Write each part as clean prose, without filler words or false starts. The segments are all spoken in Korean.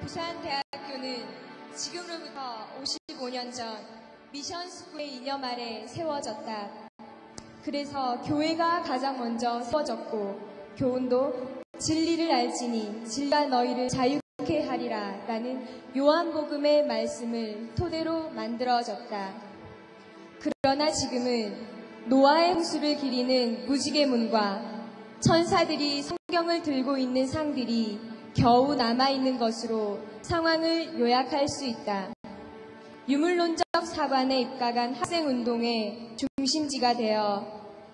부산대학교는 지금으로부터 55년 전 미션 스쿨의 이념 아래 세워졌다. 그래서 교회가 가장 먼저 세워졌고 교훈도 진리를 알지니 진리가 너희를 자유케 하리라 라는 요한복음의 말씀을 토대로 만들어졌다. 그러나 지금은 노아의 홍수를 기리는 무지개문과 천사들이 성경을 들고 있는 상들이 겨우 남아있는 것으로 상황을 요약할 수 있다. 유물론적 사관에 입각한 학생운동의 중심지가 되어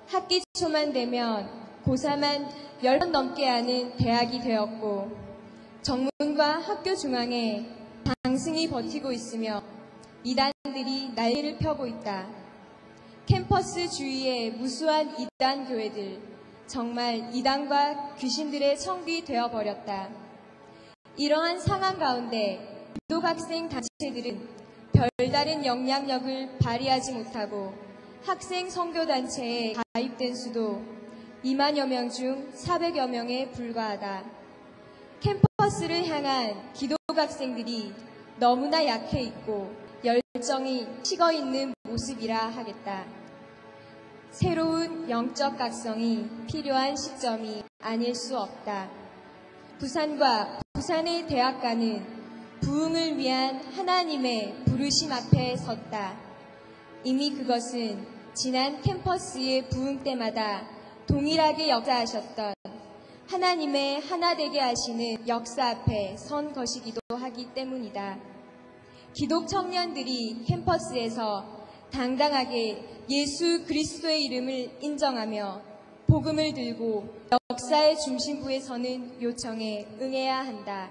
학기 초만 되면 고3만 10번 넘게 하는 대학이 되었고 정문과 학교 중앙에 장승이 버티고 있으며 이단들이 난리를 펴고 있다. 캠퍼스 주위의 무수한 이단 교회들, 정말 이단과 귀신들의 천국이 되어버렸다. 이러한 상황 가운데 기독학생 단체들은 별다른 영향력을 발휘하지 못하고 학생 선교단체에 가입된 수도 2만여 명 중 400여 명에 불과하다. 캠퍼스를 향한 기독학생들이 너무나 약해 있고 열정이 식어 있는 모습이라 하겠다. 새로운 영적 각성이 필요한 시점이 아닐 수 없다. 부산과 부산의 대학가는 부흥을 위한 하나님의 부르심 앞에 섰다. 이미 그것은 지난 캠퍼스의 부흥 때마다 동일하게 역사하셨던 하나님의 하나 되게 하시는 역사 앞에 선 것이기도 하기 때문이다. 기독 청년들이 캠퍼스에서 당당하게 예수 그리스도의 이름을 인정하며 복음을 들고 역사의 중심부에 서는 요청에 응해야 한다.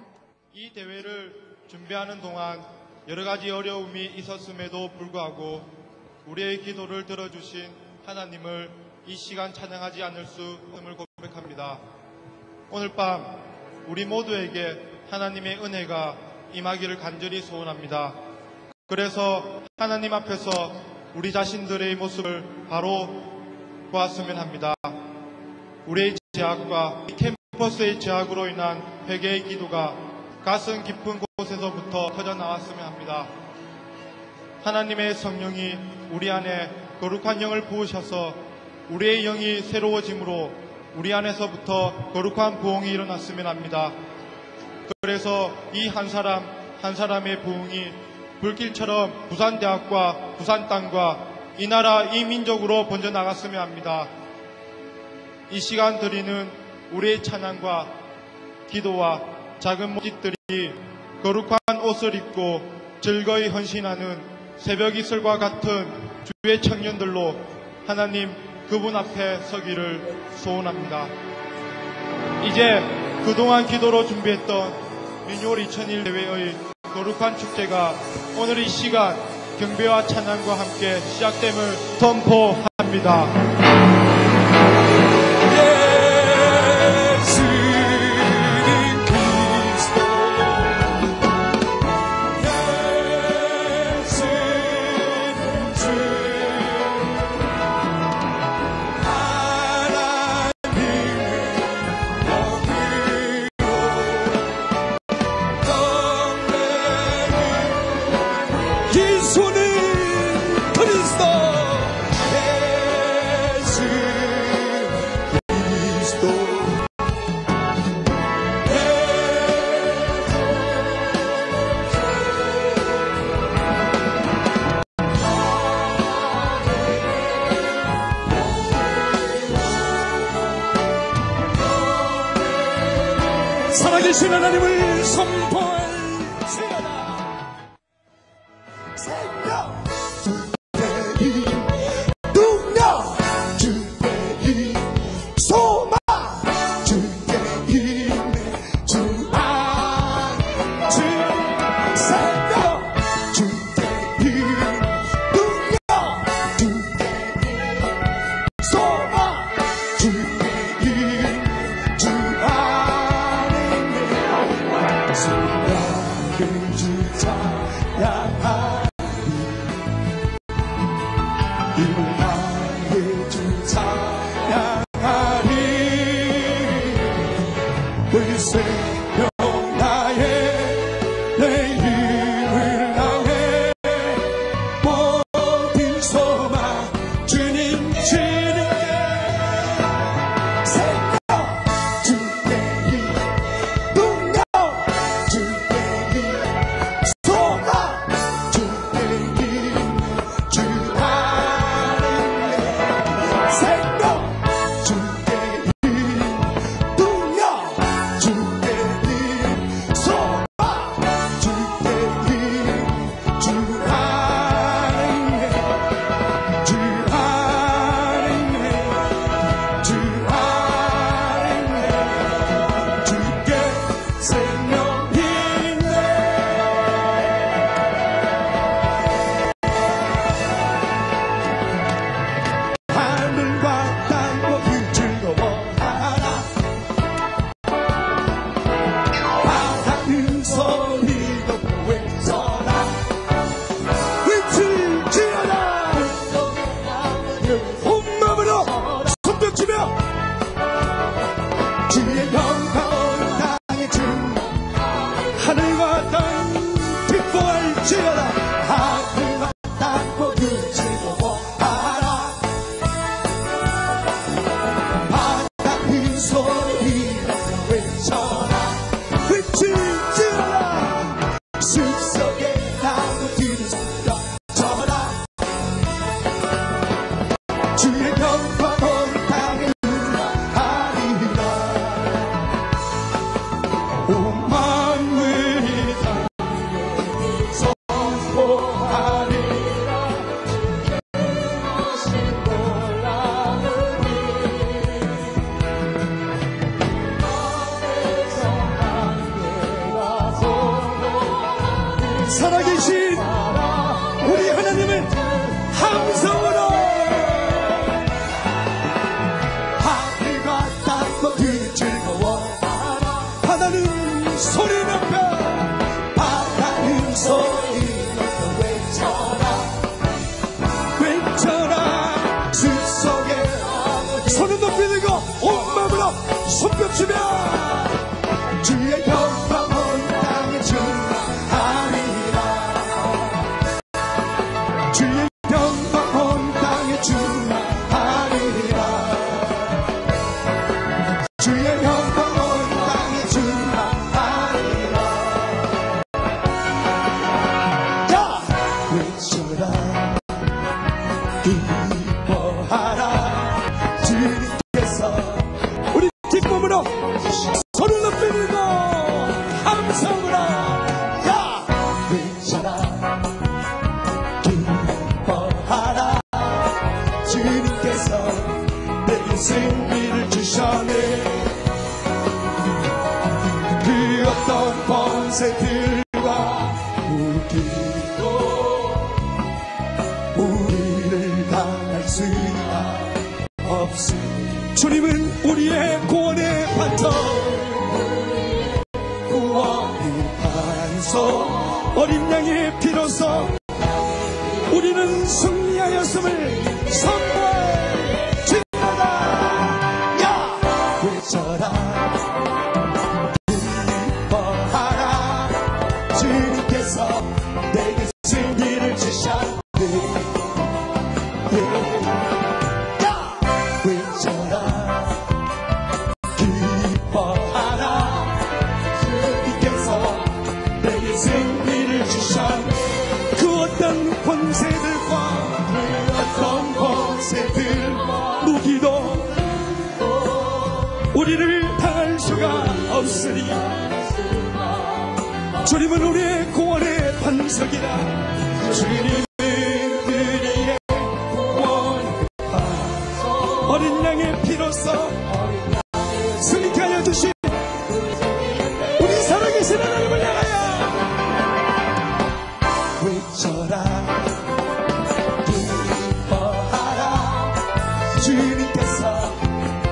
이 대회를 준비하는 동안 여러 가지 어려움이 있었음에도 불구하고 우리의 기도를 들어주신 하나님을 이 시간 찬양하지 않을 수 없음을 고백합니다. 오늘 밤 우리 모두에게 하나님의 은혜가 임하기를 간절히 소원합니다. 그래서 하나님 앞에서 우리 자신들의 모습을 바로 보았으면 합니다. 우리의 죄악과 캠퍼스의 죄악으로 인한 회개의 기도가 가슴 깊은 곳에서부터 터져나왔으면 합니다. 하나님의 성령이 우리 안에 거룩한 영을 부으셔서 우리의 영이 새로워짐으로 우리 안에서부터 거룩한 부흥이 일어났으면 합니다. 그래서 이 한 사람 한 사람의 부흥이 불길처럼 부산대학과 부산 땅과 이 나라 이 민족으로 번져나갔으면 합니다. 이 시간 드리는 우리의 찬양과 기도와 작은 모집들이 거룩한 옷을 입고 즐거이 헌신하는 새벽 이슬과 같은 주의 청년들로 하나님 그분 앞에 서기를 소원합니다. 이제 그동안 기도로 준비했던 민요월 2001 대회의 거룩한 축제가 오늘 이 시간 경배와 찬양과 함께 시작됨을 선포합니다. 살아계신 하나님을 선포할 시간이다. 생명 주의 능력 주의 소망 주의 주안 주 생명 주의 능력 주의 소망 주의 주안 소리로 외쳐라 외치지라 숲속에 나무들이 쏟아져라 주의 영광 온 땅에 흘러가리라 온 만물이 다 선포하리라 살아계신 우리 하나님을 함성으로 하늘과 땅들이 즐거워 바다는 소리 높여 바다는 소리 높여 외쳐라 외쳐라 숲속에 손을 높이 들고 온 마음으로 손뼉치며 주의 영광 온 땅에 충만하리라 주의 영광 온 땅에 충만하리라 주의 영광 온 땅에 충만하리라 야 외쳐라 기뻐하라 주님께서 우리 기쁨으로 손을 높이 들고 함성으로 야 외쳐라 기뻐하라 주님께서 내게 승리를 주셨네 그 어떤 번세들과 무기도 우리를 당할 수가 없으니 주님은 우리의 구원의 반석 구원의 반석 어린 양의 피로써 우리는 승리하였음을 선포할지어다 야 외쳐라 기뻐하라 주님께서 내게 승리를 주셨네 야 외쳐라 기뻐하라 주님께서 내게 승리를 주셨네 그 어떤 권세들과 그 어떤 권세들과 무기도 우리를 당할 수가 없으니 주님은 우리의 구원의 반석이라 주님은 우리의 구원의 반석 어린 양의 피로써 승리케 하여 주신 우리 살아계신 하나님을 향하여 외쳐라 기뻐하라 주님께서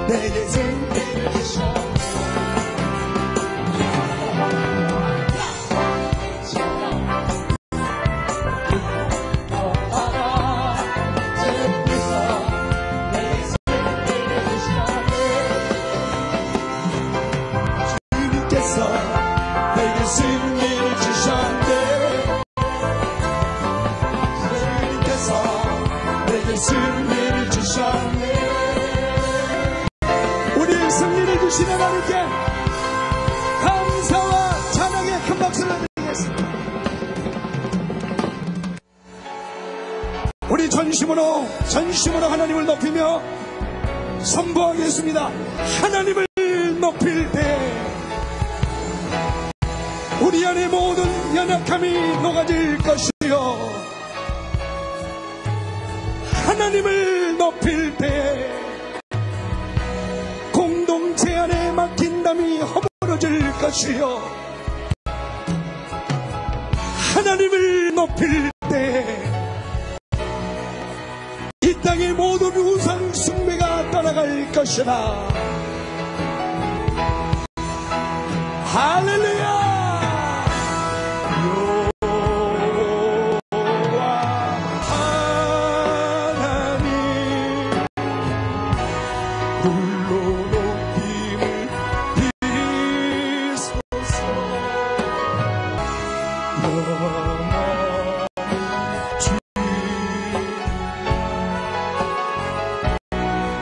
내게 승리를 주셨네 승리를 주셨네 우리의 승리를 주신 하나님께 감사와 찬양의 큰 박수를 드리겠습니다 우리 전심으로 하나님을 높이며 선포하겠습니다 하나님을 높일 때 우리 안의 모든 연약함이 녹아질 것이요 하나님을 높일 때 공동체 안에 막힌 담이 허물어질 것이요 하나님을 높일 때 이 땅의 모든 우상 숭배가 떠나갈 것이다 할렐루야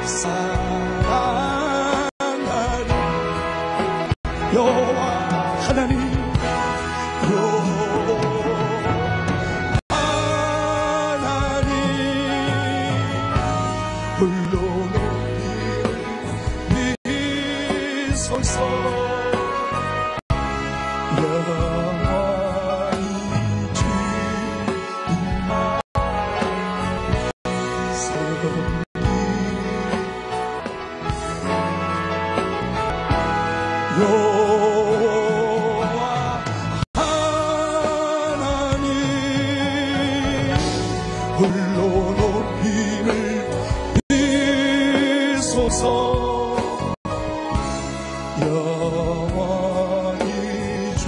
사랑하리 주소서. 영원히 여호와 하나님 홀로 높임을 비소서. 영원히 주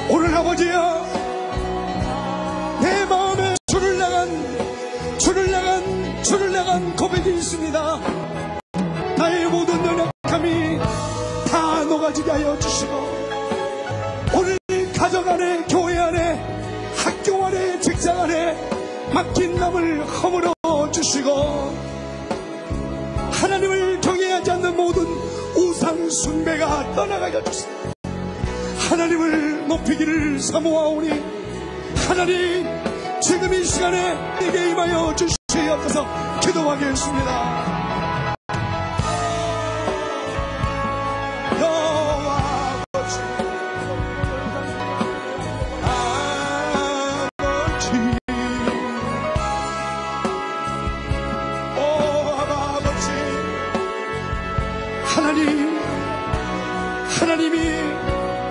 오늘 아버지야, 내 마음에 주를 나간 고백이 있습니다. 나의 모든 연약함이 다 녹아지게 하여 주시고, 오늘 가정 안에, 교회 안에, 학교 안에, 직장 안에 맡긴 남을 허물어 주시고, 하나님을 경외하지 않는 모든 우상 숭배가 떠나가게 주시고, 하나님을 높이기를 사모하오니 하나님, 지금 이 시간에 내게 임하여 주시옵소서. 기도하겠습니다. 하나님이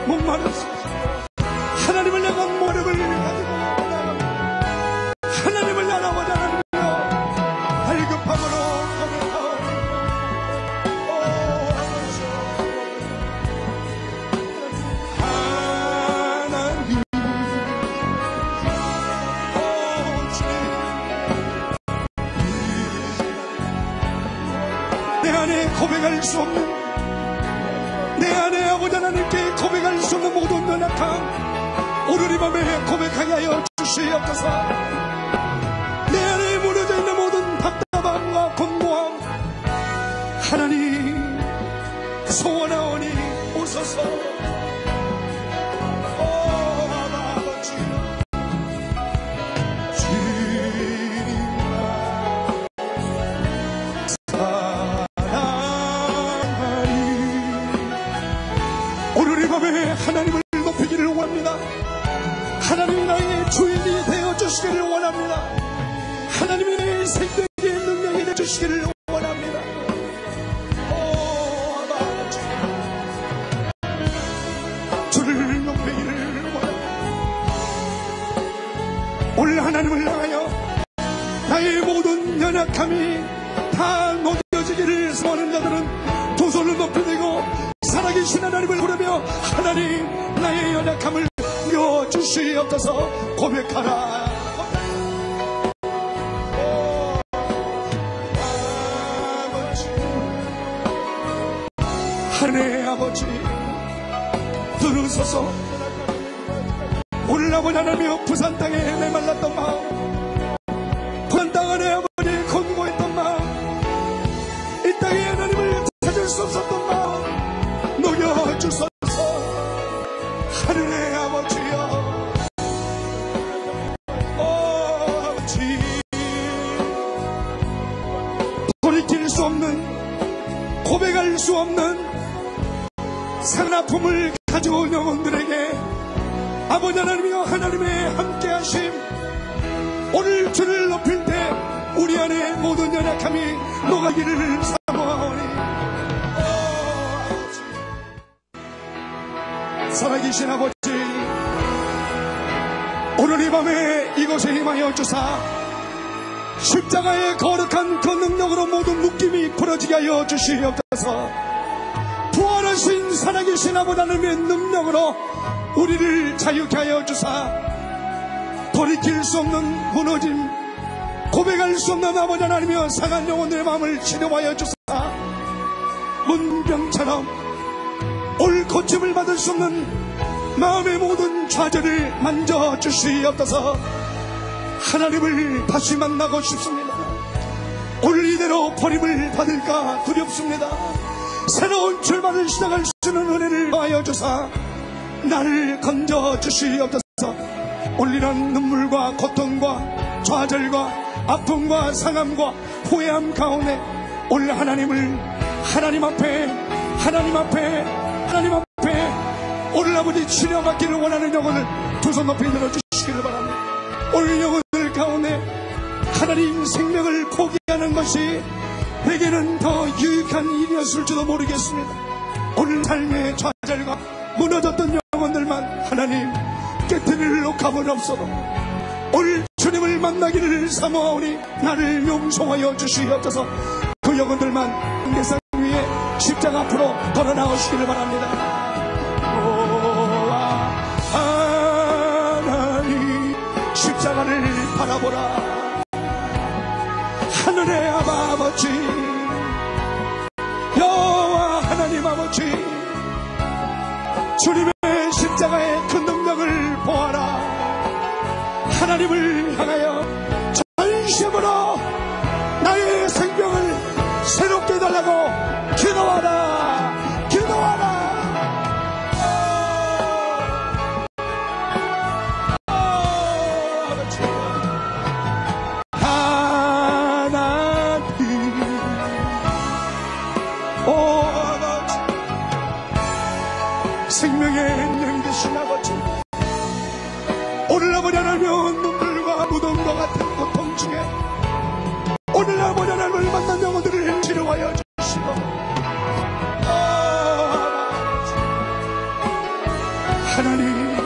목마르소서. 하나님을 향한 모력을 가지고 하나님을 알아보자 하며 발급함으로 하나님 내 안에 고백할 수 없는, 내 안에 아버지 하나님께 고백할 수 없는 모든 연약함, 오늘 이 밤에 고백하게 하여 주시옵소서. 내 안에 무너져 있는 모든 답답함과 공고함, 하나님 소원하오니 오소서. 아버지 오늘 이 밤에 하나님을 높이기를 원합니다. 하나님이 나의 주인이 되어주시기를 원합니다. 하나님이 내 생명의 능력이 되어주시기를 원합니다. 아버지 주를 높이기를 원합니다. 오늘 하나님을 향하여 나의 모든 연약함이 다 녹여지기를 소원하는 자들은 두 손을 높이 들고 살아계신 하나님을 부르며, 하나님 나의 연약함을 주시옵소서. 고백하라. 아버지, 하늘의 아버지 들으소서. 오늘 아버지 하나님이여, 부산 땅에 메말랐던 마음, 부산 땅 안에 아버지 건고했던 마음, 이 땅에 하나님을 찾을 수 없었던 마음 녹여주소서. 하늘의 아버지여, 아버지 돌이킬 수 없는, 고백할 수 없는 상아픔을 가지고 온 영혼들에게 아버지 하나님이여, 하나님의 함께하심, 오늘 주를 높일 때 우리 안에 모든 연약함이 녹아기를 사모하오니, 살아계신 아버지, 오늘 이 밤에 이곳에 임하여 주사 십자가의 거룩한 그 능력으로 모든 묶임이 풀어지게 하여 주시옵소서. 부활하신 살아계신 아버지 하나님의 능력으로 우리를 자유케 하여 주사 돌이킬 수 없는 무너짐, 고백할 수 없는 아버지 하나님이여, 상한 영혼들의 마음을 치료하여 주사 문병처럼 올 고침을 받을 수 없는 마음의 모든 좌절을 만져주시옵소서. 하나님을 다시 만나고 싶습니다. 오늘 이대로 버림을 받을까 두렵습니다. 새로운 출발을 시작할 수 있는 은혜를 더하여 주사 나를 건져주시옵소서. 올리는 눈물과 고통과 좌절과 아픔과 상함과 후회함 가운데 오늘 하나님 앞에 오늘 아버지 치료받기를 원하는 영혼을 두 손 높이 들어주시기를 바랍니다. 오늘 영혼들 가운데 하나님 생명을 포기하는 것이 내게는 더 유익한 일이었을지도 모르겠습니다. 오늘 삶의 좌절과 무너졌던 영혼들만 하나님 깨트리러 가버렸어도 오늘 주님을 만나기를 사모하오니 나를 용서하여 주시옵소서. 그 영혼들만 대상 위에 십자가 앞으로 걸어 나오시기를 바랍니다. 하나님 십자가를 바라보라. 하늘의 아버지 여호와 하나님 아버지, 주님의 십자가의 큰 능력을 보아라. 하나님을 향하여 전심으로 나의 생명을 새롭게 달라고 기도하라. 생명의 영 되신 아버지, 오늘 아버지 하나님은 눈물과 무덤과 같은 고통 중에 오늘 아버지 하나님을 만난 영혼들을 치료하여 주시고, 하나님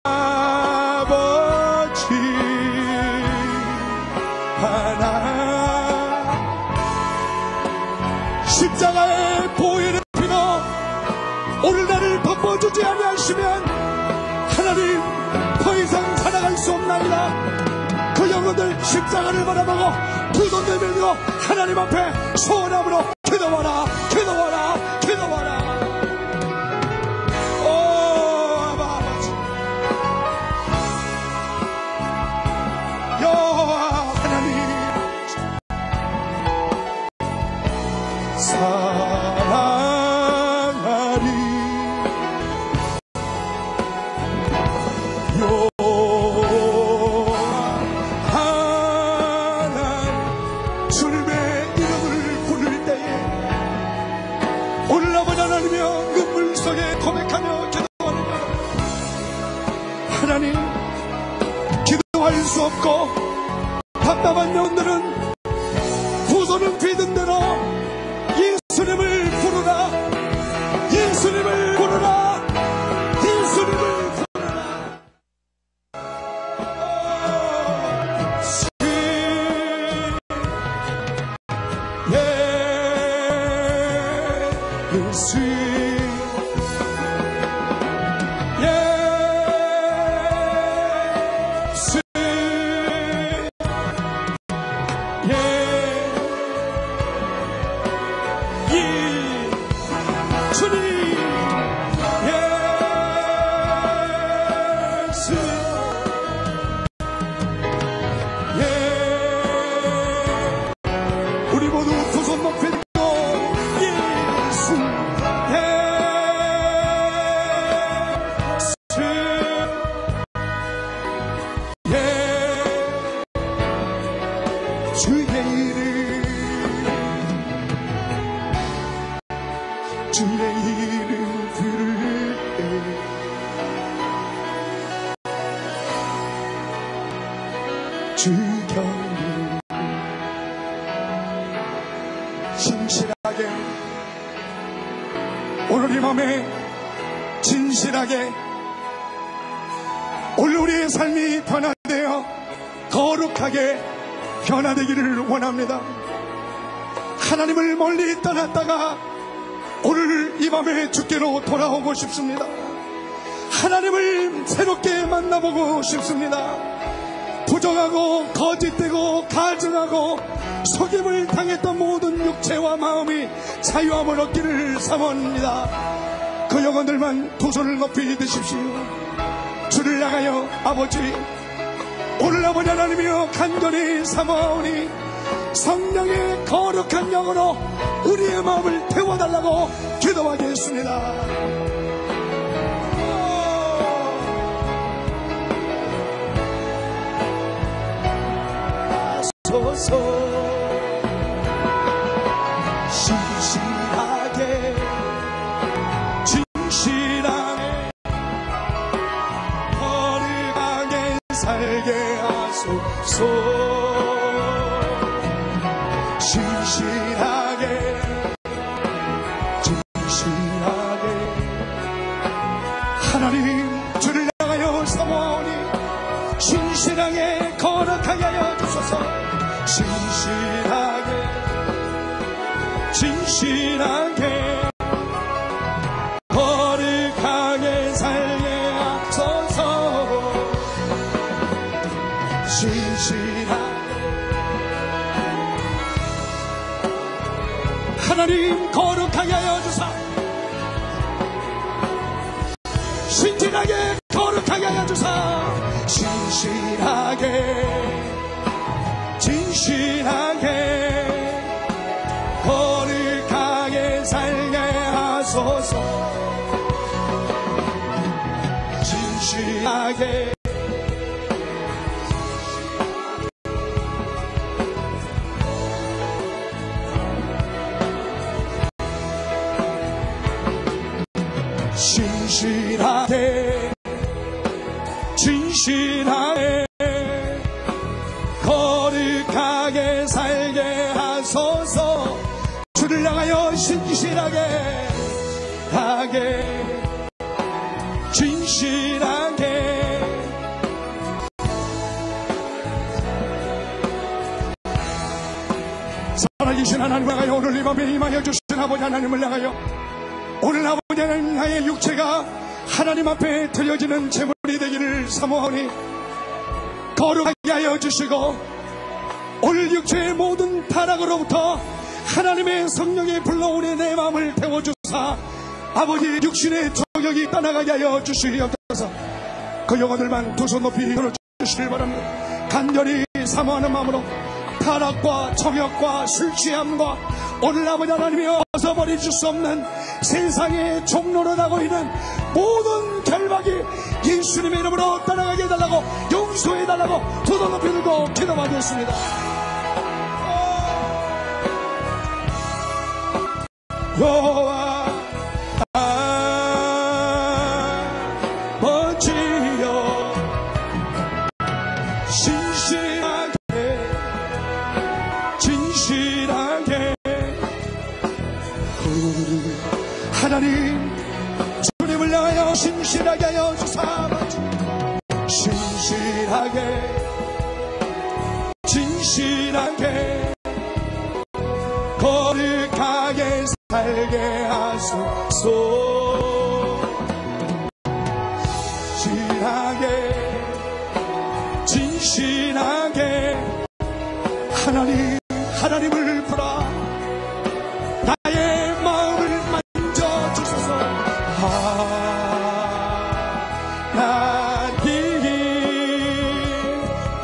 아버지 하나 십자가의 보혈의 오늘 나를 덮어주지 아니하시면 하나님 더 이상 살아갈 수 없나이다. 그 영혼들 십자가를 바라보고 두 손 내밀고 하나님 앞에 소원함으로 기도하라. 오 아버지 여호와 하나님 하나님 기도할 수 없고 답답한 영혼들은 두 손을 휘든 대로 예수님을 부르라. 우리 모두 두 손 높이 들고 예수 주의 이름 부를 때 주 곁에 진실하게 오늘 이 밤에 진실하게 오늘 우리의 삶이 변화되어 거룩하게 변화되기를 원합니다. 하나님을 멀리 떠났다가 오늘 이 밤에 주께로 돌아오고 싶습니다. 하나님을 새롭게 만나보고 싶습니다. 부정하고 거짓되고 가증하고 속임을 당했던 모든 육체와 마음이 자유함을 얻기를 사모합니다. 그 영혼들만 두 손을 높이 드십시오. 주를 향하여 아버지, 오늘 아버지 하나님이여 간절히 사모하오니 성령의 거룩한 영으로 우리의 마음을 태워달라고 기도하겠습니다. 소서 진실하게 하나님 주를 향하여 사모하오니 신실하게 거룩하게 하여 주소서. 진실하게 거룩하게 살게 하소서. 하나님 거룩하게 하여 주사. 신실하게 거룩하게 하여 주사. 진실하게 거룩하게 살게 하소서. 진실하게 진실하게 거룩하게 살게 하소서. 주를 향하여 진실하게 살아계신 하나님을 향하여 오늘 이 밤에 임하여 주신 아버지 하나님을 향하여 오늘 아버지 하나님 나의 육체가 하나님 앞에 드려지는 제물이 되기를 사모하오니 거룩하게 하여 주시고 오늘 육체의 모든 타락으로부터 하나님의 성령이 불러오니 내 마음을 태워주사 아버지 육신의 저격이 떠나가게 하여 주시옵소서. 그 영혼들만 두 손 높이 들어주시길 바랍니다. 간절히 사모하는 마음으로 타락과 정욕과 술취함과 오늘 아버지 하나님이 벗어버릴 수 없는 세상의 종로로 나고 있는 모든 결박이 예수님의 이름으로 떠나가게 해달라고 용서해달라고 두 손 높이 들고 기도하겠습니다. 여호와 아버지여 진실하게 하나님 주님을 향하여 신실하게 하여 주사. 진실하게 거룩하게 살게 하소서. 진실하게 하나님을 보라. 나의 마음을 만져주소서.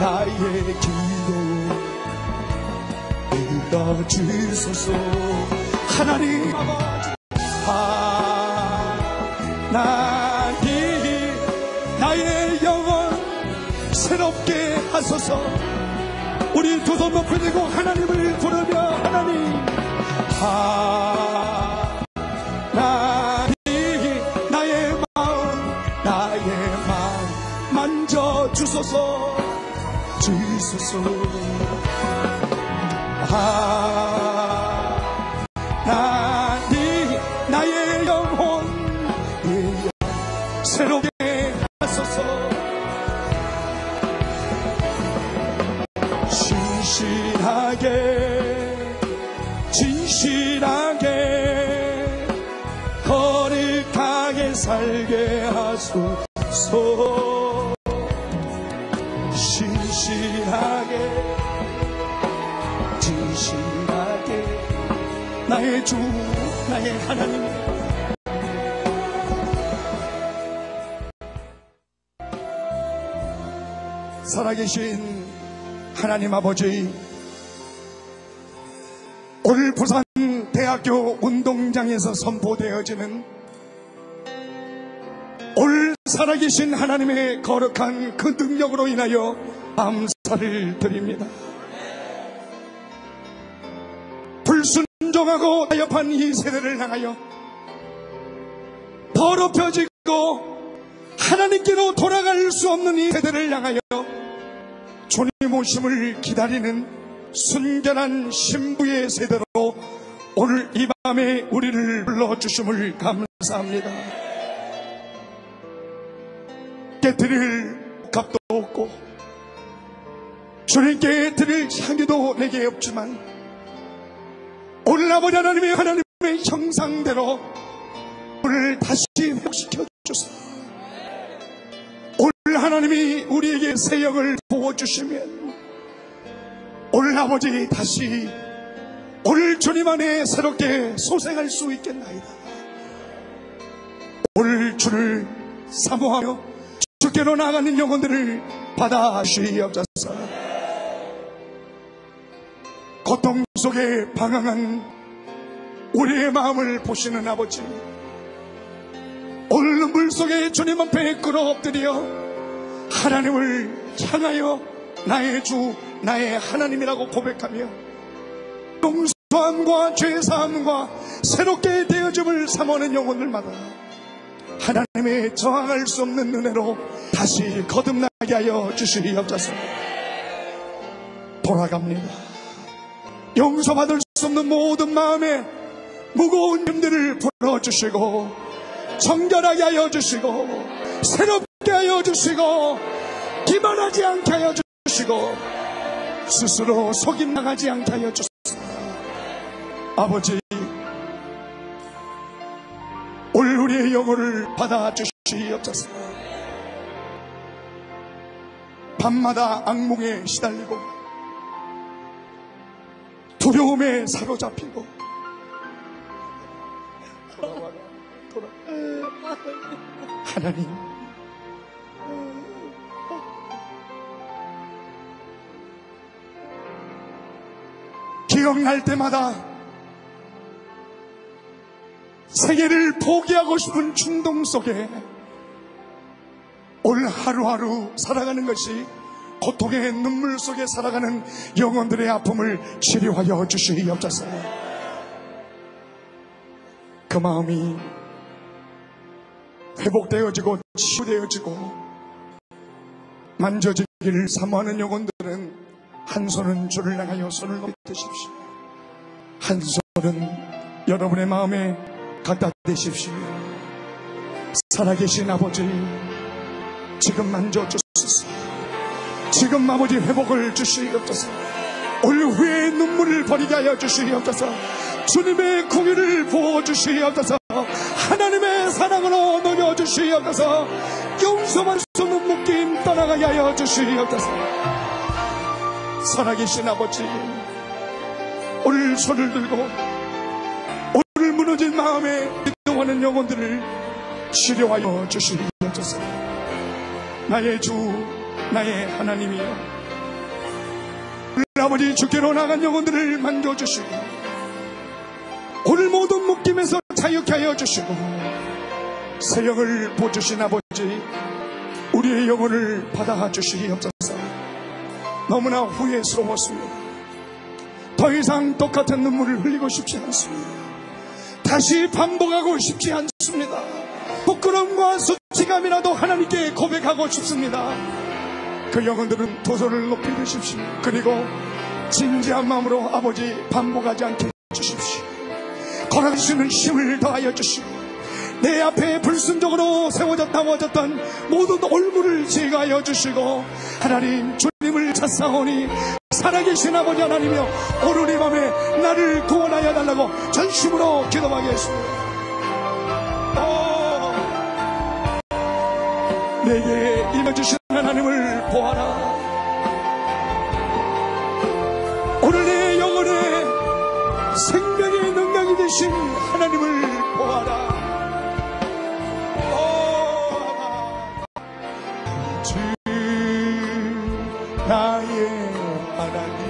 나의 기도 들어주소서. 하나님 아버지 나의 영혼 새롭게 하소서. 우리 두 손 높이 들고 하나님을 부르며 하나님 나의 마음 만져주소서. 나의 영혼 새롭게 하소서. 진실하게 거룩하게 살게 하소서. 진실하게 나의 주 나의 하나님. 살아계신 하나님 아버지, 오늘 부산 대학교 운동장에서 선포되어지는 오늘 살아계신 하나님의 거룩한 그 능력으로 인하여 감사를 드립니다. 불순종하고 타협한 이 세대를 향하여 더럽혀지고 하나님께로 돌아갈 수 없는 이 세대를 향하여 주님 오심을 기다리는 순결한 신부의 세대로 오늘 이 밤에 우리를 불러주심을 감사합니다. 드릴 값도 없고 주님께 드릴 향기도 내게 없지만 오늘 아버지 하나님의 형상대로 오늘 다시 회복시켜 주소서. 오늘 하나님이 우리에게 새 영을 부어주시면 오늘 아버지 다시 오늘 주님 안에 새롭게 소생할 수 있겠나이다. 오늘 주를 사모하며 주께로 나가는 영혼들을 받아 주시옵소서. 고통 속에 방황한 우리의 마음을 보시는 아버지, 오늘 눈물 속에 주님 앞에 끌어엎드려 하나님을 향하여 나의 주 나의 하나님이라고 고백하며 용서함과 죄사함과 새롭게 되어짐을 사모하는 영혼들마다 하나님의 저항할 수 없는 은혜로 다시 거듭나게 하여 주시옵소서. 돌아갑니다. 용서받을 수 없는 모든 마음에 무거운 짐들을 풀어주시고 정결하게 하여 주시고 새롭게 하여 주시고 기만하지 않게 하여 주시고 스스로 속임 나가지 않게 하여 주소서. 아버지, 오늘 우리의 영혼을 받아 주시옵소서. 밤마다 악몽에 시달리고 두려움에 사로잡히고 하나님, 기억날 때마다 세계를 포기하고 싶은 충동 속에 오늘 하루하루 살아가는 것이 고통의 눈물 속에 살아가는 영혼들의 아픔을 치료하여 주시옵소서. 그 마음이 회복되어지고 치유되어지고 만져지기를 사모하는 영혼들은 한 손은 주를 향하여 손을 높이 드십시오. 한 손은 여러분의 마음에 갖다 대십시오. 살아계신 아버지, 지금 만져주소서. 지금 아버지 회복을 주시옵소서. 오늘 후에 눈물을 버리게 하여 주시옵소서. 주님의 공유를 부어주시옵소서. 하나님의 사랑으로 녹여주시옵소서. 용서할 수 없는 묶임 떠나가게 하여 주시옵소서. 살아계신 아버지, 오늘 손을 들고 오늘 무너진 마음에 기도하는 영혼들을 치료하여 주시옵소서. 나의 주 나의 하나님이여, 아버지 주께로 나간 영혼들을 만져주시고 오늘 모든 묶임에서 자유케 하여 주시고 새 영을 보주신 아버지, 우리의 영혼을 받아 주시옵소서. 너무나 후회스러웠습니다. 더 이상 똑같은 눈물을 흘리고 싶지 않습니다. 다시 반복하고 싶지 않습니다. 부끄러움과 수치감이라도 하나님께 고백하고 싶습니다. 그 영혼들은 두 손을 높이 드십시오. 그리고 진지한 마음으로 아버지 반복하지 않게 해주십시오. 걸어갈 수 있는 힘을 더하여 주시고 내 앞에 불순종으로 세워졌던 모든 얼굴을 제거하여 주시고 하나님, 주님을 찾사오니 살아계신 아버지 하나님이여, 오늘 이 밤에 나를 구원하여 달라고 전심으로 기도하겠습니다. 내게 임해주신 하나님을 보아라. 오늘 내 영혼에 생명의 능력이 되신 하나님을 보아라. 주 나의 하나님,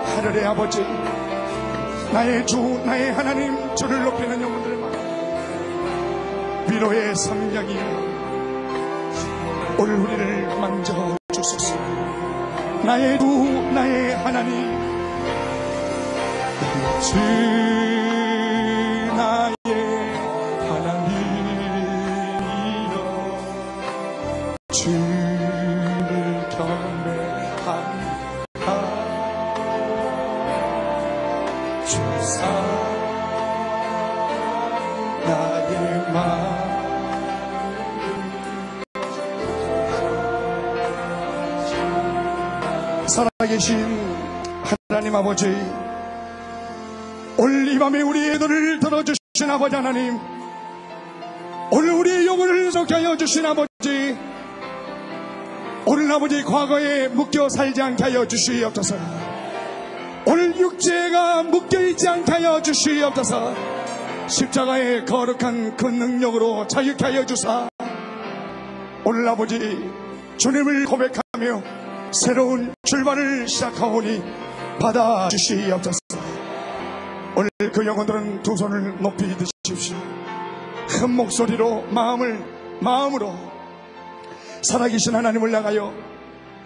하늘의 아버지, 나의 주 나의 하나님, 주를 높이는 영혼들만 위로의 성령이 오늘 우리를 만져주소서. 나의 주 나의 하나님, 주 살아계신 하나님 아버지, 오늘 이 밤에 우리의 기도를 들어주신 아버지 하나님, 오늘 우리의 영혼을 좋게 하여 주신 아버지, 오늘 아버지 과거에 묶여 살지 않게 하여 주시옵소서. 오늘 육체가 묶여있지 않게 하여 주시옵소서. 십자가의 거룩한 그 능력으로 자유케 하여 주사, 오늘 아버지 주님을 고백하며 새로운 출발을 시작하오니 받아주시옵소서. 오늘 그 영혼들은 두 손을 높이 드십시오. 큰 목소리로 마음으로 살아계신 하나님을 향하여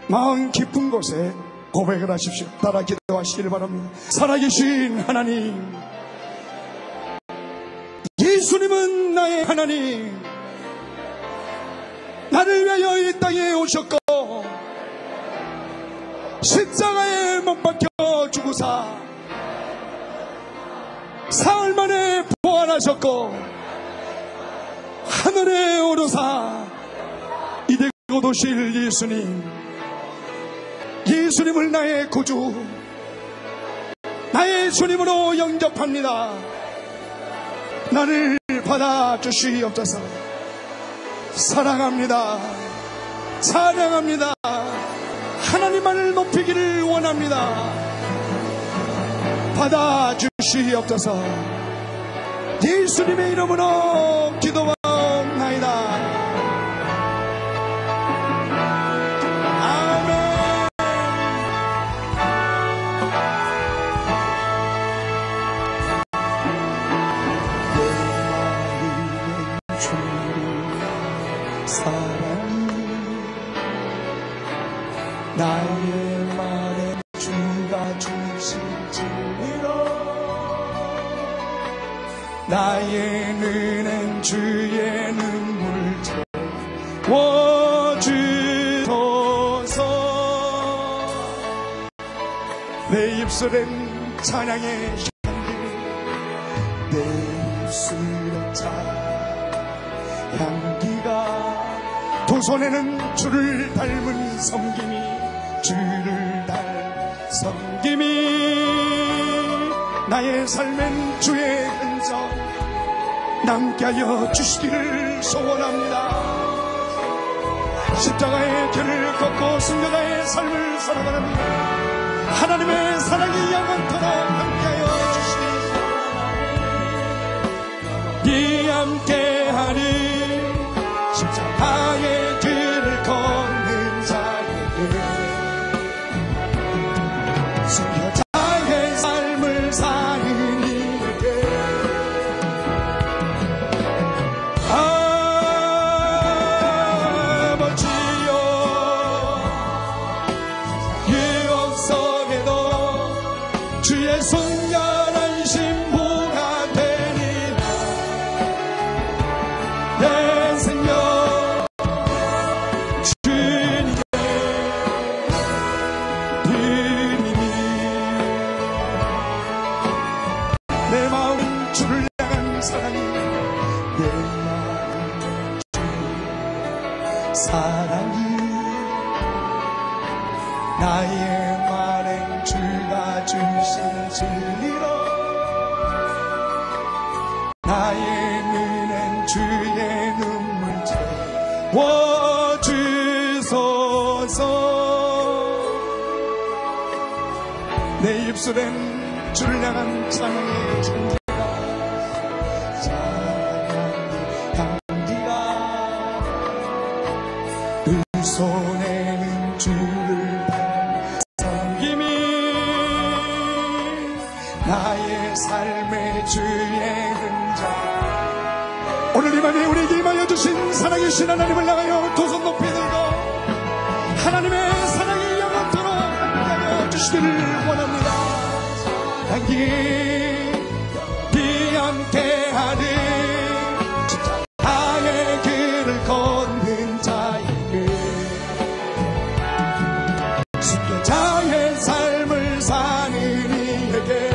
마음 깊은 곳에 고백을 하십시오. 따라 기도하시길 바랍니다. 살아계신 하나님, 예수님은 나의 하나님, 나를 위하여 이 땅에 오셨고 십자가에 못 박혀 죽으사 사흘 만에 부활하셨고 하늘에 오르사 이대고 오실 예수님, 예수님을 나의 구주, 나의 주님으로 영접합니다. 나를 받아주시옵소서. 사랑합니다. 찬양합니다. 하나님만을 높이기를 원합니다. 받아주시옵소서. 예수님의 이름으로 기도하옵나이다. 나의 말에 주가 주신 진리로, 나의 눈엔 주의 눈물 채워주소서. 내 입술엔 찬양의 향기, 내 입술엔 향기가, 두 손에는 주를 닮은 섬김이, 주를 닮은 섬김이, 나의 삶엔 주의 흔적 남게 하여 주시기를 소원합니다. 십자가의 길을 걷고 순교자의 삶을 살아가는 하나님의 사랑이 영원토록 함께하여 주시기, 이 함께하리 십자가의 길을 걷는 자에게, 순교자의 삶을 사는 이에게, 아버지여, 유혹 속에도 주의 순결한 신부가 되리라. 내 생명 주님께 드리니, 내 마음은 주를 향한 사랑이, 내 마음은 주의 사랑이, 나의 말엔 주가 주신 진리로, 나의 눈엔 주의 눈물 채워주소서. 내 입술엔 주를 향한 찬양의 향기가, 두 손에는 주를 닮은 섬김이, 나의 삶의 주의 흔적. 오늘 이 밤에 우리에게 임하여 주신 살아계신 하나님을 향하여 두 손 높이 들고 하나님의 사랑이 영원토록 함께하여 주시기를 원합니다. 향기 비 함께하리 십자가의 길을 걷는 자에게, 순교자의 삶을 사는 이에게,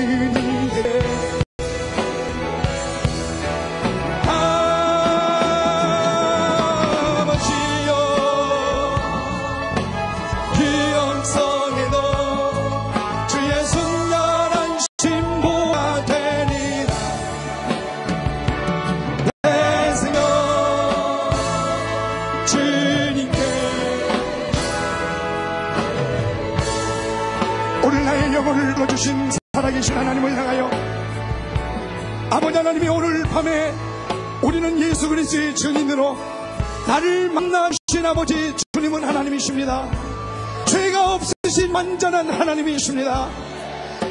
이에 주신 살아계신 하나님을 향하여 아버지 하나님이 오늘 밤에 우리는 예수 그리스도의 증인으로 나를 만나주신 아버지 주님은 하나님이십니다. 죄가 없으신 완전한 하나님이십니다.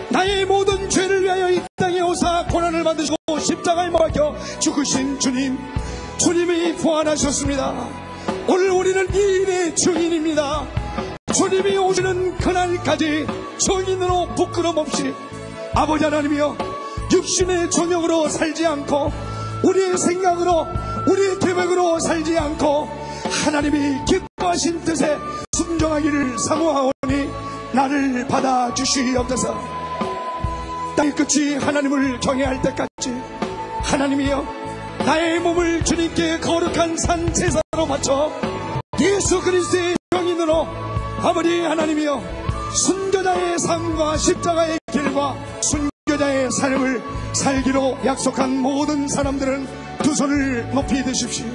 나의 모든 죄를 위하여 이 땅에 오사 고난을 받으시고 십자가에 못 박혀 죽으신 주님, 주님이 부활하셨습니다. 오늘 우리는 이 일의 증인입니다. 주님이 오시는 그날까지 증인으로 부끄럼 없이 아버지 하나님이여 육신의 종역으로 살지 않고 우리의 생각으로 우리의 계획으로 살지 않고 하나님이 기뻐하신 뜻에 순종하기를 사모하오니 나를 받아주시옵소서. 땅의 끝이 하나님을 경외할 때까지 하나님이여 나의 몸을 주님께 거룩한 산 제사로 바쳐 예수 그리스도의 증인으로 아버지 하나님이여 순교자의 삶과 십자가의 길과 순교자의 삶을 살기로 약속한 모든 사람들은 두 손을 높이 드십시오.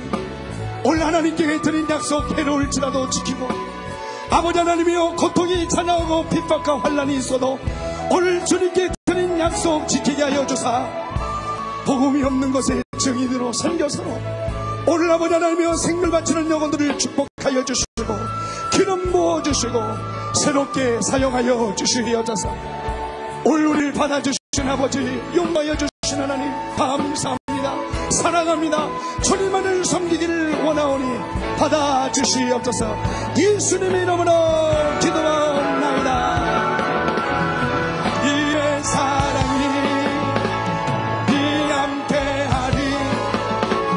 오늘 하나님께 드린 약속 해로울지라도 지키고 아버지 하나님이여 고통이 찾아오고 핍박과 환난이 있어도 오늘 주님께 드린 약속 지키게 하여 주사 복음이 없는 것의 증인으로 선교사로 오늘 아버지 하나님이여 생명 바치는 영혼들을 축복하여 주시고 기름 부어주시고 새롭게 사용하여 주시옵소서. 오늘 우리를 받아주신 아버지 용서하여 주신 하나님 감사합니다. 사랑합니다. 주님만을 섬기기를 원하오니 받아주시옵소서. 예수님의 이름으로 기도하옵나이다. 이의 사랑이 네 함께하리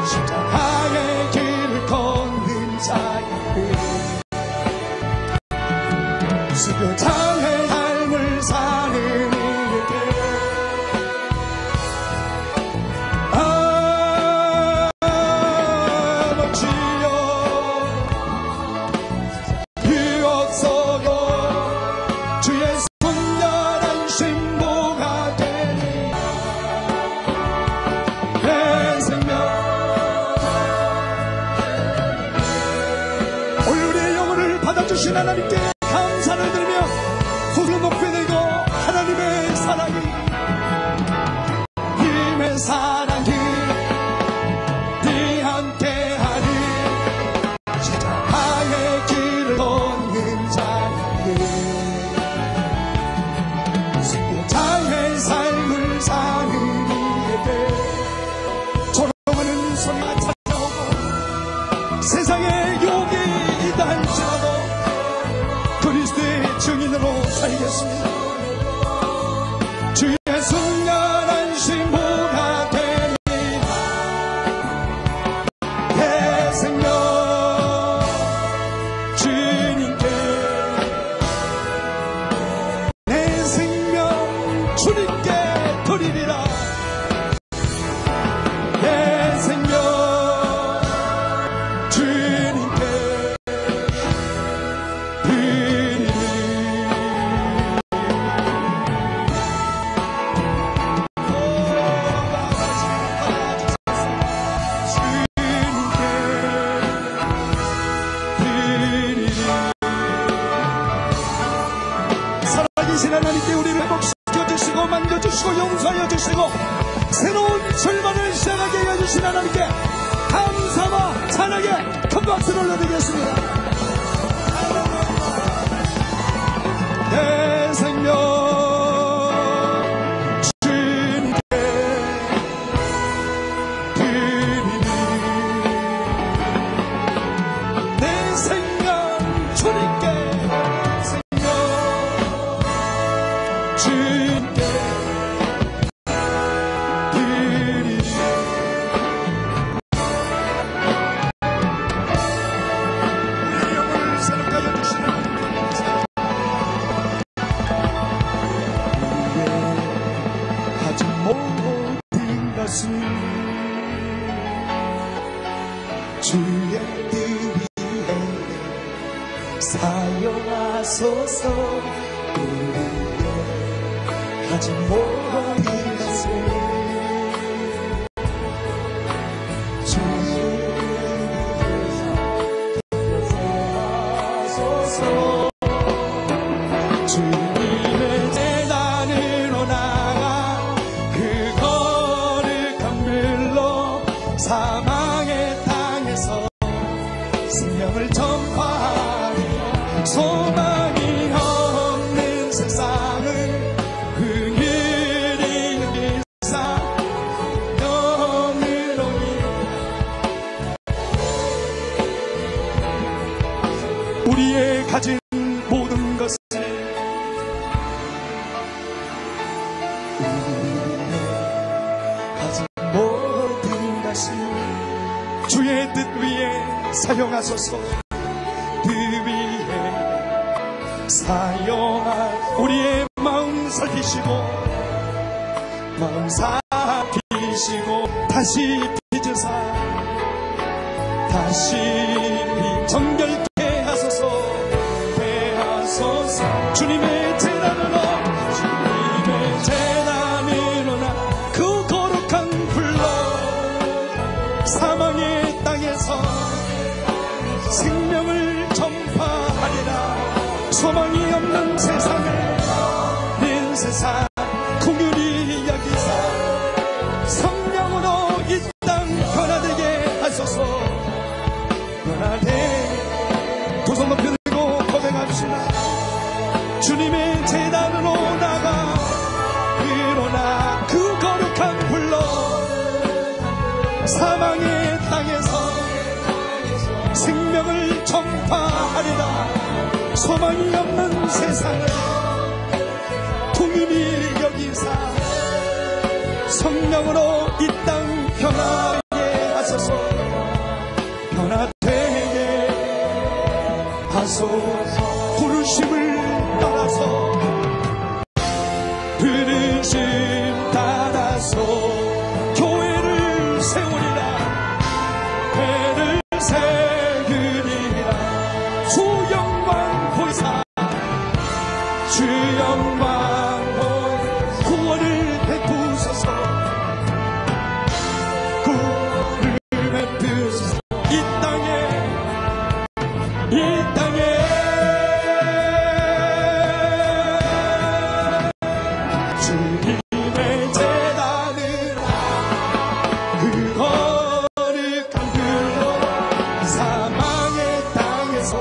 십자가의 길을 걷는 자에게 순교자의 삶을 사는 이에게 아버지여 유혹 속에 주의 순결한 신부가 되리 내 생명 오늘 우리의 영혼을 받아주신 하나님께 감사를 드리며 손을 높이 들고 하나님의 사랑이 힘의 사랑이 네 함께하리 십자가의 길을 걷는 자에게 순교자의 삶을 사는 이에게 조롱하는 소리가 찾아오고 세상에 욕이 있다 할지라도 그리스도의 증인으로 살겠습니다. 주의 순결한 신부가 됩니다. 내 생명 주님께 내 생명 주님께 드리리라. 내 생명 주님께 살아계신 하나님께 우리를 회복시켜주시고 만져주시고 용서하여 주시고 새로운 출발을 시작하게 해주신 하나님께 감사와 찬양의 큰 박수를 올려드리겠습니다. 내 생명 주님께 드리니 내 생명 주님께 주님께 드리니 모든 것을 주의 뜻 위에 사용하소서. 우리의 가진 모든 것을 주의 사용하소서. 주님의 재단으로 나가 그 거룩한 길로 사망의 땅에서 생명을 전파하리. 소망이 없는 세상을 긍휼히 여기사 영으로 우리의 가진 모든 것을 가진 모든 것을 주의 뜻 위에 사용하소서. 뜻 위에 사용할 우리의 마음 살피시고 마음 살피시고 다시 빚으사 다시 정결케 하소서. 하소서. 주님의 재단으로 나 그 거룩한 불로 사망의 땅에서 생명을 전파하리라. 소망이 없는 세상을 내 세상 긍휼히 여기사 성령으로 이 땅 변화되게 하소서. 변화되게 두 손 높이 들고 고백합시다. 주님의 재단으로 나가 일어나 그 거룩한 불로 사망의 땅에서 생명을 전파하리라. 소망이 없는 세상을 긍휼히 여기사 성령으로 이 땅 변화되게 하소서. 변화되게 하소서. 부르심을 따라서 부르심 따라서 교회를 세우리라. 배를 세우리라. 주 영광 보이사 주 영광 보이 구원을 베푸소서. 구원을 베푸소서. 이 땅에 주님의 재단으로 그 거룩한 길로 사망의 땅에서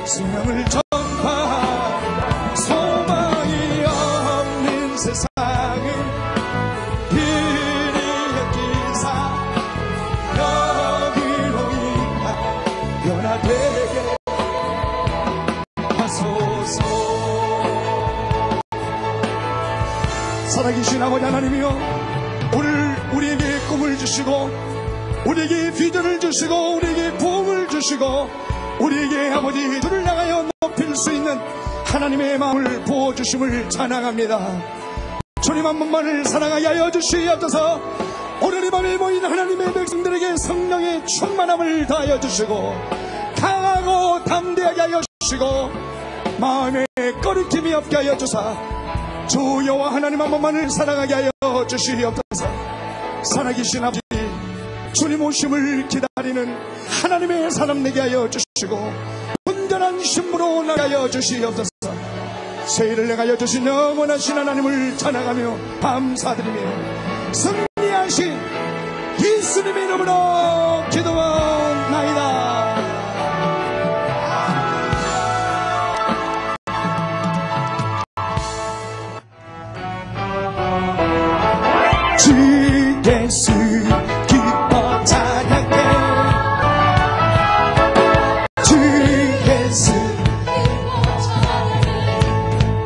생명을 전파하리라. 소망이 없는 세상을 그리 여기사 여기로 인하 변화되게 하소서. 살아계신 아버지 하나님이여, 오늘 우리에게 꿈을 주시고 우리에게 비전을 주시고 우리에게 부흥을 주시고 우리에게 아버지 둘을 나가여 높일 수 있는 하나님의 마음을 부어주심을 찬양합니다. 주님 한 분만을 사랑하게 하여 주시옵소서. 오늘 이 밤에 모인 하나님의 백성들에게 성령의 충만함을 다하여 주시고 강하고 담대하게 하여 주시고 마음에 꺼리낌이 없게 하여 주사 주 여호와 하나님 한 분만을 사랑하게 하여 주시옵소서. 살아계신 아버지, 주님 오심을 기다리는 하나님의 사람 되게 하여 주시고 온전한 신부로 나게 하여 주시옵소서. 새해를 내가여 주신 영원하신 하나님을 찬양하며 감사드리며 승리하신 예수님의 이름으로 기도하나이다. 주 예수 기뻐 찬양해. 주 예수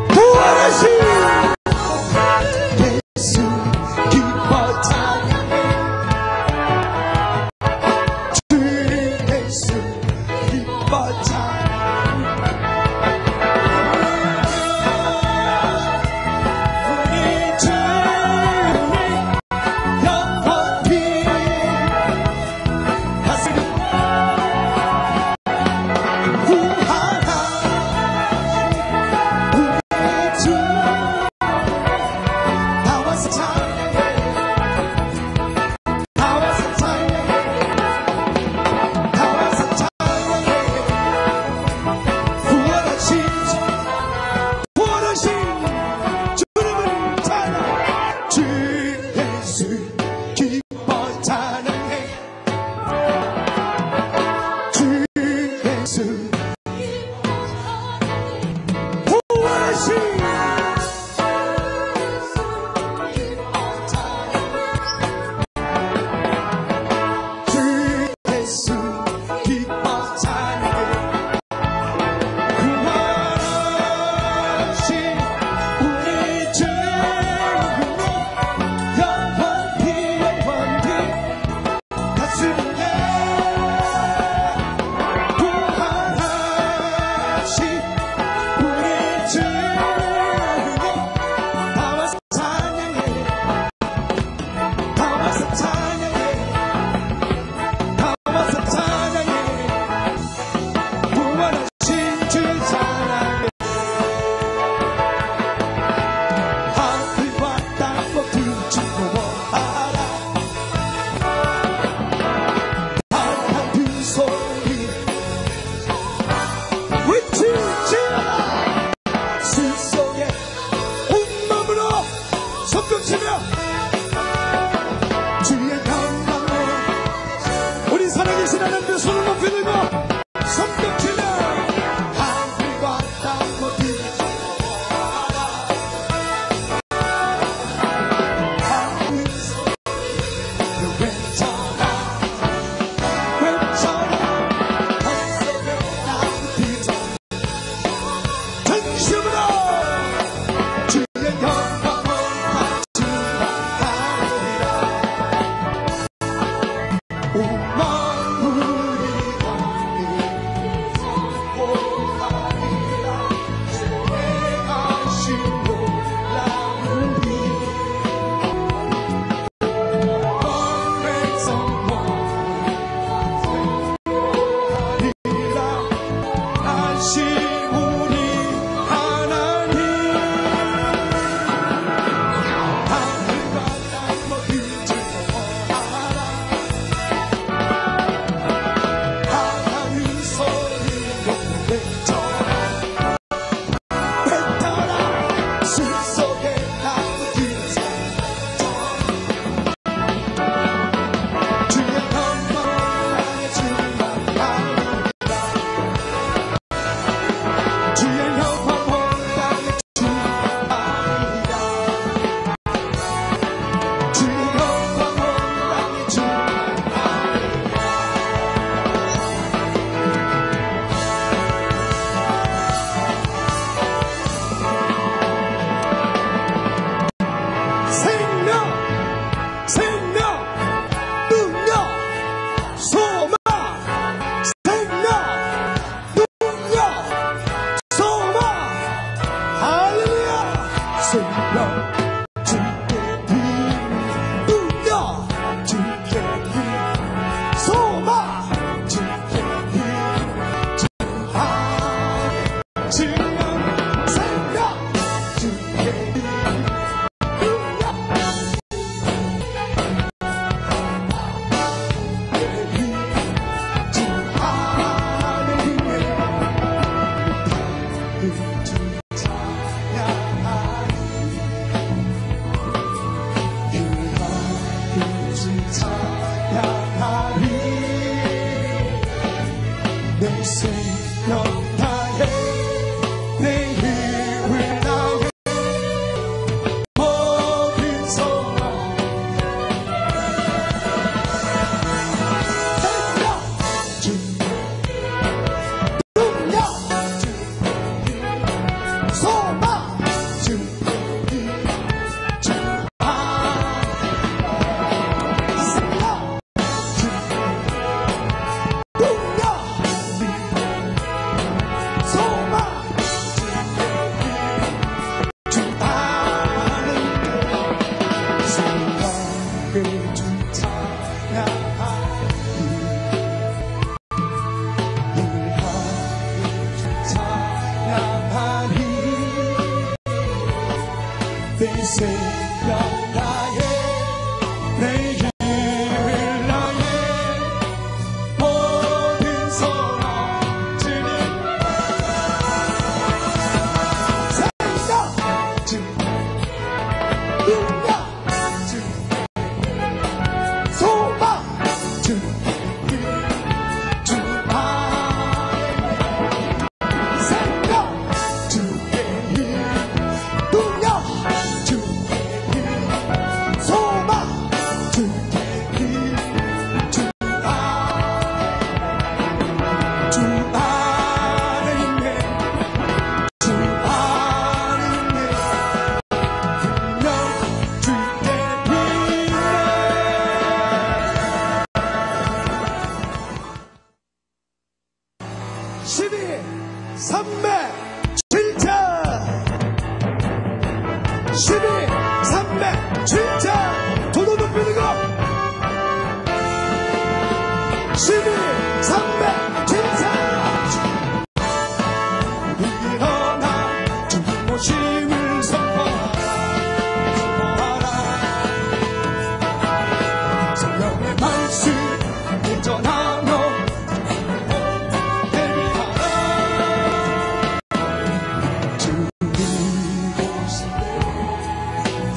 부활하신 예수 기뻐 찬양해. 손뼉치며 주의 영광을 우리 살아계신 하나님의 손을 높이 들고 손뼉치며 하늘과 땅 모두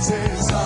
세상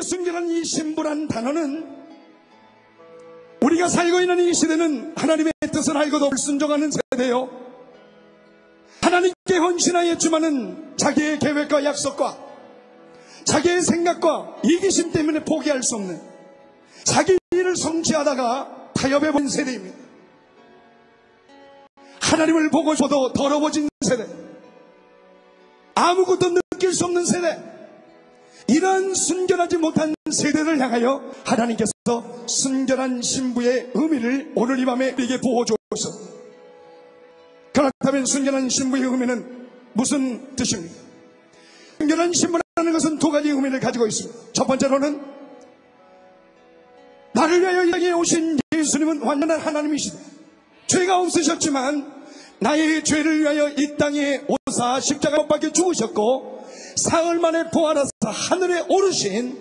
주님의 순결한 이 신부란 단어는 우리가 살고 있는 이 시대는 하나님의 뜻을 알고도 불순종하는 세대요, 하나님께 헌신하였지만은 자기의 계획과 약속과 자기의 생각과 이기심 때문에 포기할 수 없는, 자기 일을 성취하다가 타협해버린 세대입니다. 하나님을 보고 줘도 더러워진 세대, 아무것도 느낄 수 없는 세대, 이런 순결하지 못한 세대를 향하여 하나님께서 순결한 신부의 의미를 오늘 이 밤에 우리에게 보여주었습니다. 그렇다면 순결한 신부의 의미는 무슨 뜻입니까? 순결한 신부라는 것은 두 가지 의미를 가지고 있습니다. 첫 번째로는 나를 위하여 이 땅에 오신 예수님은 완전한 하나님이시다. 죄가 없으셨지만 나의 죄를 위하여 이 땅에 오사 십자가 못 박혀 죽으셨고 사흘 만에 부활하사 하늘에 오르신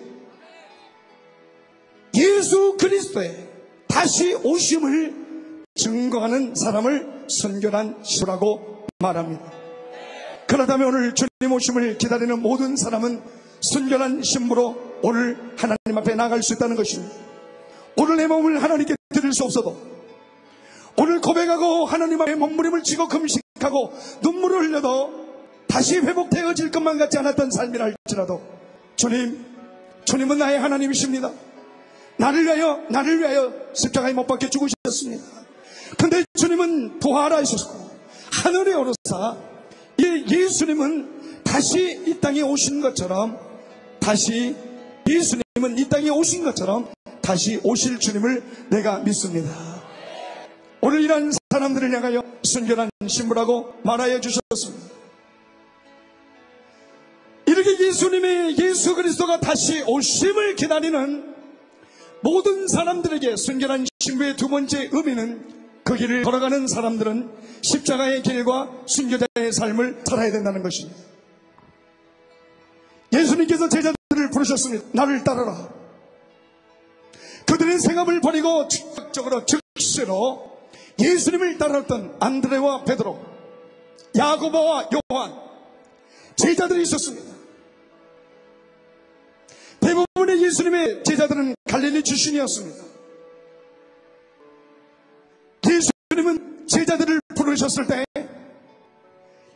예수 그리스도의 다시 오심을 증거하는 사람을 순결한 신부라고 말합니다. 그렇다면 오늘 주님 오심을 기다리는 모든 사람은 순결한 신부로 오늘 하나님 앞에 나갈 수 있다는 것입니다. 오늘 내 몸을 하나님께 드릴 수 없어도, 오늘 고백하고 하나님 앞에 몸부림을 치고 금식하고 눈물을 흘려도 다시 회복되어질 것만 같지 않았던 삶이라 할지라도 주님은 나의 하나님이십니다. 나를 위하여 십자가에 못 박혀 죽으셨습니다. 근데 주님은 부활하셨고 하늘에 오르사 예수님은 다시 이 땅에 오신 것처럼, 예수님은 이 땅에 오신 것처럼 다시 오실 주님을 내가 믿습니다. 오늘 이런 사람들을 향하여 순결한 신부라고 말하여 주셨습니다. 이렇게 예수 그리스도가 다시 오심을 기다리는 모든 사람들에게 순결한 신부의 두 번째 의미는, 그 길을 걸어가는 사람들은 십자가의 길과 순교자의 삶을 살아야 된다는 것입니다. 예수님께서 제자들을 부르셨습니다. 나를 따르라. 그들의 생업을 버리고 즉각적으로 즉시로 예수님을 따랐던 안드레와 베드로, 야고보와 요한, 제자들이 있었습니다. 대부분의 예수님의 제자들은 갈릴리 출신이었습니다. 예수님은 제자들을 부르셨을 때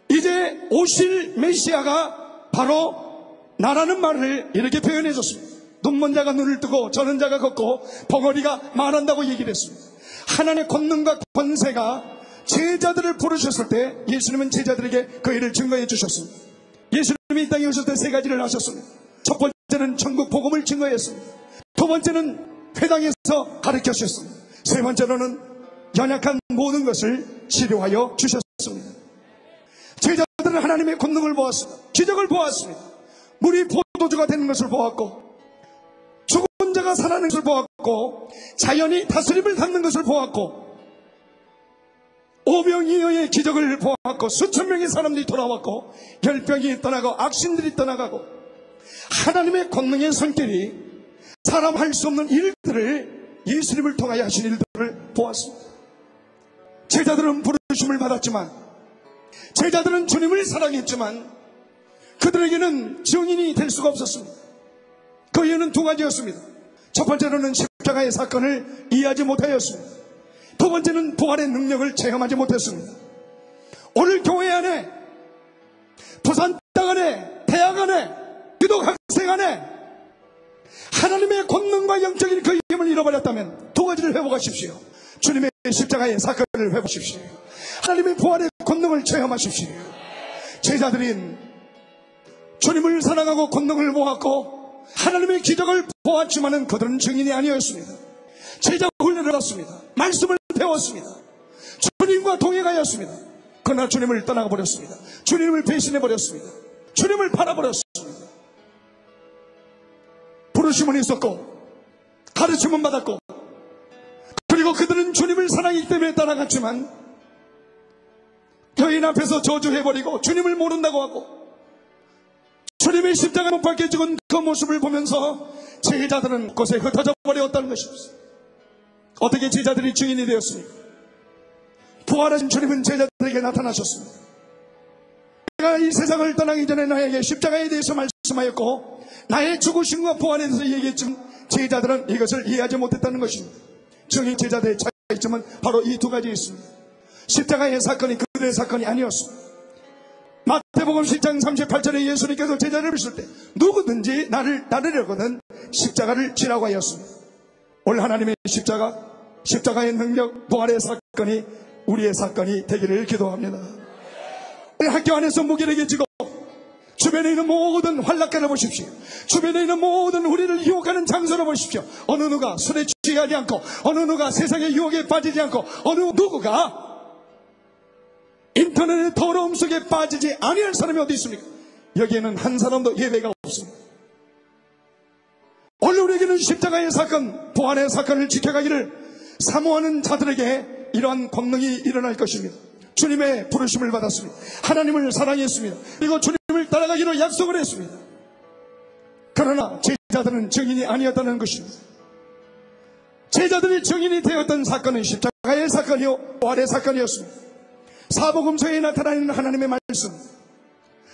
이제 오실 메시아가 바로 나라는 말을 이렇게 표현해 줬습니다. 눈먼 자가 눈을 뜨고 저는 자가 걷고 벙어리가 말한다고 얘기를 했습니다. 하나님의 권능과 권세가 제자들을 부르셨을 때 예수님은 제자들에게 그 일을 증거해 주셨습니다. 예수님이 이 땅에 오실 때 세 가지를 하셨습니다. 첫 번째는 천국 복음을 증거했습니다. 두 번째는 회당에서 가르쳐 주셨습니다. 세 번째로는 연약한 모든 것을 치료하여 주셨습니다. 제자들은 하나님의 권능을 보았습니다. 기적을 보았습니다. 물이 포도주가 되는 것을 보았고, 죽은 자가 살아나는 것을 보았고, 자연이 다스림을 갖는 것을 보았고, 오병이어의 기적을 보았고, 수천 명의 사람들이 돌아왔고, 열병이 떠나고 악신들이 떠나가고, 하나님의 권능의 손길이 사람 할 수 없는 일들을, 예수님을 통하여 하신 일들을 보았습니다. 제자들은 부르심을 받았지만, 제자들은 주님을 사랑했지만 그들에게는 증인이 될 수가 없었습니다. 그 이유는 두 가지였습니다. 첫 번째로는 십자가의 사건을 이해하지 못하였습니다. 두 번째는 부활의 능력을 체험하지 못했습니다. 오늘 교회 안에, 부산 땅 안에, 대학 안에, 기독 학생 안에 하나님의 권능과 영적인 그 힘을 잃어버렸다면 두 가지를 회복하십시오. 주님의 십자가의 사건을 회복하십시오. 하나님의 부활의 권능을 체험하십시오. 제자들인 주님을 사랑하고 권능을 보았고 하나님의 기적을 보았지만 그들은 증인이 아니었습니다. 제자 훈련을 받았습니다. 말씀을 배웠습니다. 주님과 동행하였습니다. 그러나 주님을 떠나가 버렸습니다. 주님을 배신해 버렸습니다. 주님을 팔아버렸습니다. 부르심은 있었고 가르침은 받았고, 그리고 그들은 주님을 사랑하기 때문에 따라갔지만 여인 앞에서 저주해버리고 주님을 모른다고 하고, 주님의 십자가 못 박혀 죽은 그 모습을 보면서 제자들은 곳에 흩어져 버렸다는 것입니다. 어떻게 제자들이 증인이 되었습니까? 부활하신 주님은 제자들에게 나타나셨습니다. 내가 이 세상을 떠나기 전에 너에게 십자가에 대해서 말씀하였고 나의 죽으심과 부활에 대해서 얘기했지만 제자들은 이것을 이해하지 못했다는 것입니다. 정의 제자들의 차이점은 바로 이 두 가지 있습니다. 십자가의 사건이 그들의 사건이 아니었습니다. 마태복음 10장 38절에 예수님께서 제자를 부르실 때 누구든지 나를 따르려거든 십자가를 지라고 하였습니다. 오늘 하나님의 십자가의 능력, 부활의 사건이 우리의 사건이 되기를 기도합니다. 우리 학교 안에서 무기력에 지고 주변에 있는 모든 환락가를 보십시오. 주변에 있는 모든 우리를 유혹하는 장소를 보십시오. 어느 누가 술에 취하지 않고, 어느 누가 세상의 유혹에 빠지지 않고, 어느 누구가 인터넷의 더러움 속에 빠지지 아니할 사람이 어디 있습니까? 여기에는 한 사람도 예외가 없습니다. 오늘 우리에게는 십자가의 사건, 부활의 사건을 지켜가기를 사모하는 자들에게 이러한 권능이 일어날 것입니다. 주님의 부르심을 받았습니다. 하나님을 사랑했습니다. 그리고 주님을 따라가기로 약속을 했습니다. 그러나 제자들은 증인이 아니었다는 것입니다. 제자들이 증인이 되었던 사건은 십자가의 사건이요 부활의 사건이었습니다. 사복음서에 나타나는 하나님의 말씀,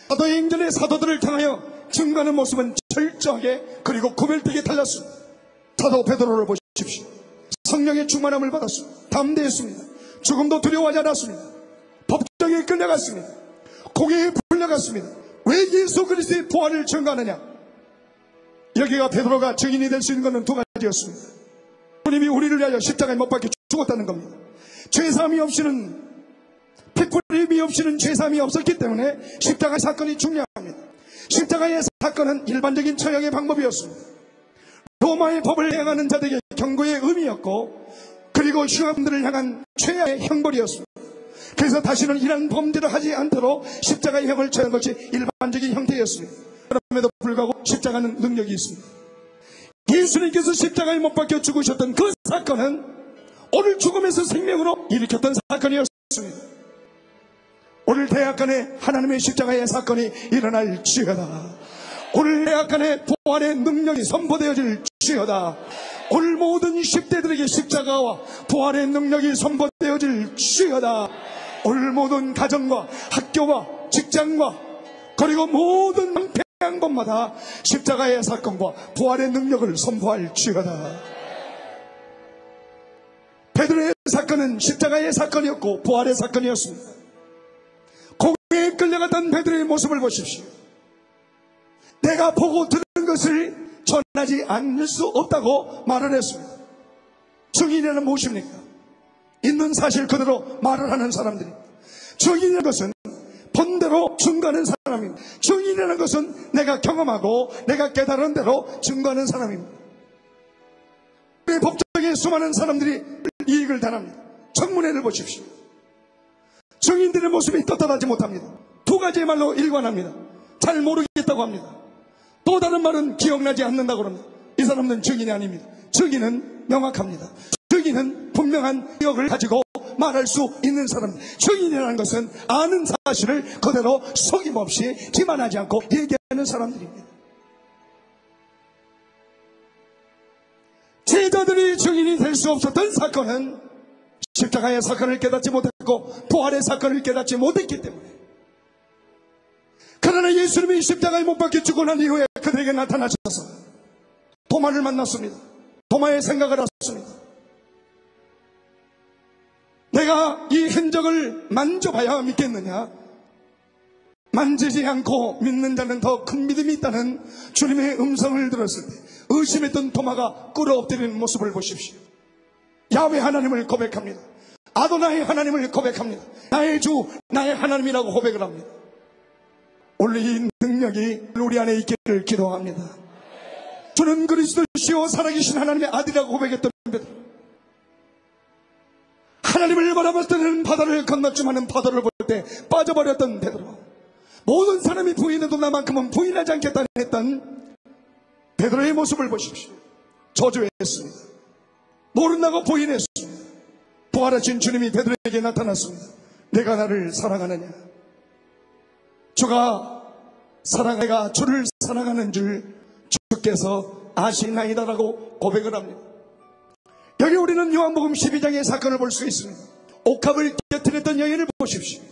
사도행전의 사도들을 향하여 증거하는 모습은 철저하게 그리고 구별되게 달랐습니다. 사도 베드로를 보십시오. 성령의 충만함을 받았습니다. 담대했습니다. 죽음도 두려워하지 않았습니다. 법정에 끌려갔습니다. 공회에 불려갔습니다. 왜 예수 그리스도의 부활을 증거하느냐? 여기가 베드로가 증인이 될 수 있는 것은 두 가지였습니다. 주님이 우리를 위하여 십자가에 못 박혀 죽었다는 겁니다. 죄사함이 없이는, 피풀림이 없이는 죄사함이 없었기 때문에 십자가 사건이 중요합니다. 십자가의 사건은 일반적인 처형의 방법이었습니다. 로마의 법을 행하는 자들에게 경고의 의미였고, 그리고 흉악범들을 향한 최악의 형벌이었습니다. 그래서 다시는 이런 범죄를 하지 않도록 십자가의 형을 처한 것이 일반적인 형태였습니다. 그럼에도 불구하고 십자가는 능력이 있습니다. 예수님께서 십자가에 못 박혀 죽으셨던 그 사건은 오늘 죽음에서 생명으로 일으켰던 사건이었습니다. 오늘 대학간에 하나님의 십자가의 사건이 일어날 지어다. 오늘 대학간에 부활의 능력이 선포되어질 지어다. 오늘 모든 10대들에게 십자가와 부활의 능력이 선포되어질 지어다. 오늘 모든 가정과 학교와 직장과 그리고 모든 방패한 곳마다 십자가의 사건과 부활의 능력을 선포할 지어다. 베드로의 사건은 십자가의 사건이었고 부활의 사건이었습니다. 공회에 끌려갔던 베드로의 모습을 보십시오. 내가 보고 들은 것을 전하지 않을 수 없다고 말을 했습니다. 증인이란 무엇입니까? 있는 사실 그대로 말을 하는 사람들입니다. 증인이라는 것은 본대로 증거하는 사람입니다. 증인이라는 것은 내가 경험하고 내가 깨달은 대로 증거하는 사람입니다. 우리 법정에 수많은 사람들이 이익을 당합니다. 청문회를 보십시오. 증인들의 모습이 떳떳하지 못합니다. 두 가지의 말로 일관합니다. 잘 모르겠다고 합니다. 또 다른 말은 기억나지 않는다고 합니다. 이 사람들은 증인이 아닙니다. 증인은 명확합니다. 증인은 분명한 기억을 가지고 말할 수 있는 사람. 증인이라는 것은 아는 사실을 그대로 속임없이 기만하지 않고 얘기하는 사람들입니다. 제자들이 증인이 될 수 없었던 사건은 십자가의 사건을 깨닫지 못했고 부활의 사건을 깨닫지 못했기 때문에, 그러나 예수님이 십자가에 못 박혀 죽고 난 이후에 그들에게 나타나셔서 도마를 만났습니다. 도마의 생각을 했습니다. 내가 이 흔적을 만져봐야 믿겠느냐? 만지지 않고 믿는 자는 더 큰 믿음이 있다는 주님의 음성을 들었을 때 의심했던 도마가 꿇어 엎드리는 모습을 보십시오. 야훼 하나님을 고백합니다. 아도나이 하나님을 고백합니다. 나의 주, 나의 하나님이라고 고백을 합니다. 오늘 이 능력이 우리 안에 있기를 기도합니다. 주는 그리스도시요 살아계신 하나님의 아들이라고 고백했던 베드로, 하나님을 바라볼 때는 바다를 건넜지만은 바다를 볼 때 빠져버렸던 베드로, 모든 사람이 부인해도 나만큼은 부인하지 않겠다 했던 베드로의 모습을 보십시오. 저주했습니다. 모른다고 부인했습니다. 부활하신 주님이 베드로에게 나타났습니다. 내가 나를 사랑하느냐? 주가 내가 주를 사랑하는 줄 주께서 아시나이다라고 고백을 합니다. 여기 우리는 요한복음 12장의 사건을 볼 수 있습니다. 옥합을 깨뜨렸던 여인을 보십시오.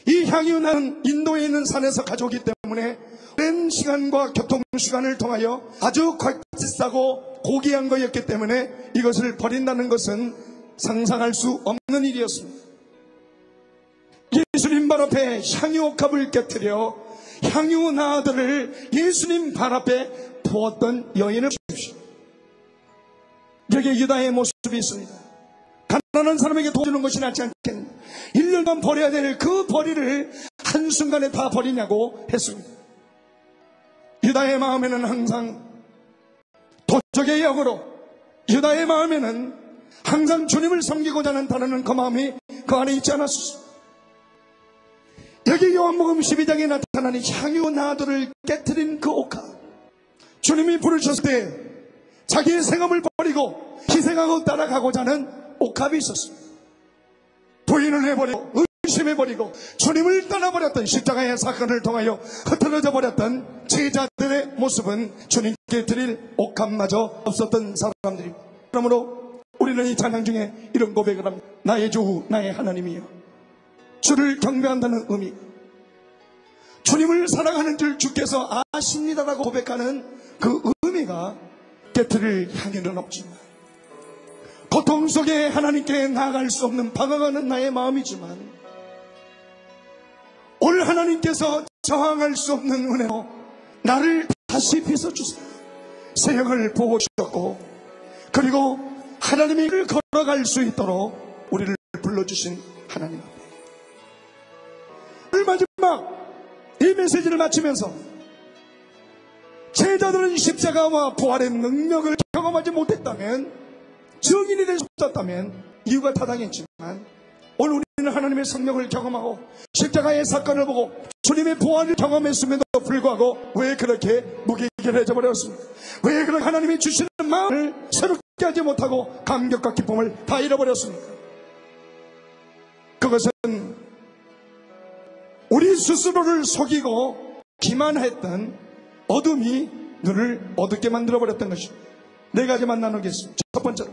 이 향유는 인도에 있는 산에서 가져오기 때문에 오랜 시간과 교통시간을 통하여 아주 값비싸고 고귀한 것이었기 때문에 이것을 버린다는 것은 상상할 수 없는 일이었습니다. 예수님 발 앞에 향유옥합을 깨뜨려 향유 나들을 예수님 발 앞에 부었던 여인을 보십시오. 여기에 유다의 모습이 있습니다. 가난한 사람에게 돈 주는 것이 낫지 않겠느냐. 1년간 버려야 될 그 버리를 한순간에 다 버리냐고 했습니다. 유다의 마음에는 항상 도적의 역으로, 유다의 마음에는 항상 주님을 섬기고자 하는 다루는 그 마음이 그 안에 있지 않았습니다. 여기 요한복음 12장에 나타나는 향유 나들을 깨뜨린 그 옥합, 주님이 부르셨을 때 자기의 생업을 버리고 희생하고 따라가고자 하는 옥합이 있었습니다. 부인을 해버리고 의심해버리고 주님을 떠나버렸던 십자가의 사건을 통하여 흩어져 버렸던 제자들의 모습은 주님께 드릴 옥합마저 없었던 사람들입니다. 그러므로 우리는 이 찬양 중에 이런 고백을 합니다. 나의 주 나의 하나님이여. 주를 경배한다는 의미, 주님을 사랑하는 줄 주께서 아십니다라고 고백하는 그 의미가 깨트릴 향기는 없지만, 고통 속에 하나님께 나아갈 수 없는 방황하는 나의 마음이지만, 오늘 하나님께서 저항할 수 없는 은혜로 나를 다시 빚어주세요. 새벽을 보고 주셨고, 그리고 하나님의 길을 걸어갈 수 있도록 우리를 불러주신 하나님 앞에 오늘 마지막 이 메시지를 마치면서, 제자들은 십자가와 부활의 능력을 경험하지 못했다면, 증인이 될 수 없었다면 이유가 타당했지만, 오늘 우리는 하나님의 성령을 경험하고 십자가의 사건을 보고 주님의 부활을 경험했음에도 불구하고 왜 그렇게 무기결해져 버렸습니까? 왜 그렇게 하나님이 주시는 마음을 새롭게 하지 못하고 감격과 기쁨을 다 잃어버렸습니까? 그것은 우리 스스로를 속이고 기만했던 어둠이 눈을 어둡게 만들어버렸던 것입니다. 네 가지만 나누겠습니다. 첫 번째로,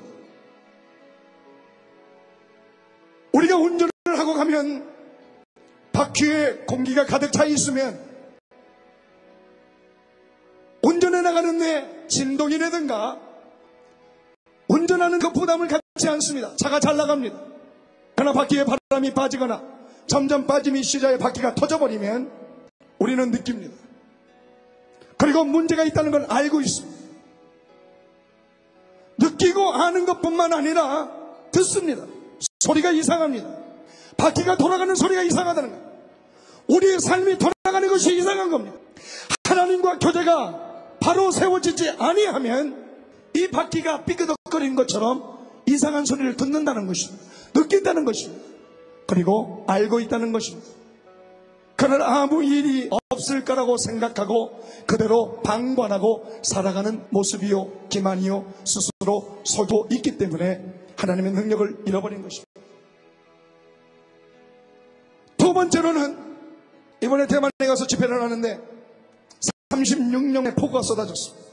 우리가 운전을 하고 가면 바퀴에 공기가 가득 차 있으면 운전해 나가는데 진동이라든가 운전하는 그 부담을 갖지 않습니다. 차가 잘 나갑니다. 그러나 바퀴에 바람이 빠지거나 점점 빠짐이 시작해 바퀴가 터져버리면 우리는 느낍니다. 그리고 문제가 있다는 걸 알고 있습니다. 느끼고 아는 것뿐만 아니라 듣습니다. 소리가 이상합니다. 바퀴가 돌아가는 소리가 이상하다는 것, 우리의 삶이 돌아가는 것이 이상한 겁니다. 하나님과 교제가 바로 세워지지 아니하면 이 바퀴가 삐그덕거리는 것처럼 이상한 소리를 듣는다는 것입니다. 느낀다는 것입니다. 그리고 알고 있다는 것입니다. 그러나 아무 일이 없을 거라고 생각하고 그대로 방관하고 살아가는 모습이요 기만이요 스스로 속고 있기 때문에 하나님의 능력을 잃어버린 것입니다. 두 번째로는, 이번에 대만에 가서 집회를 하는데 36년의 폭우가 쏟아졌습니다.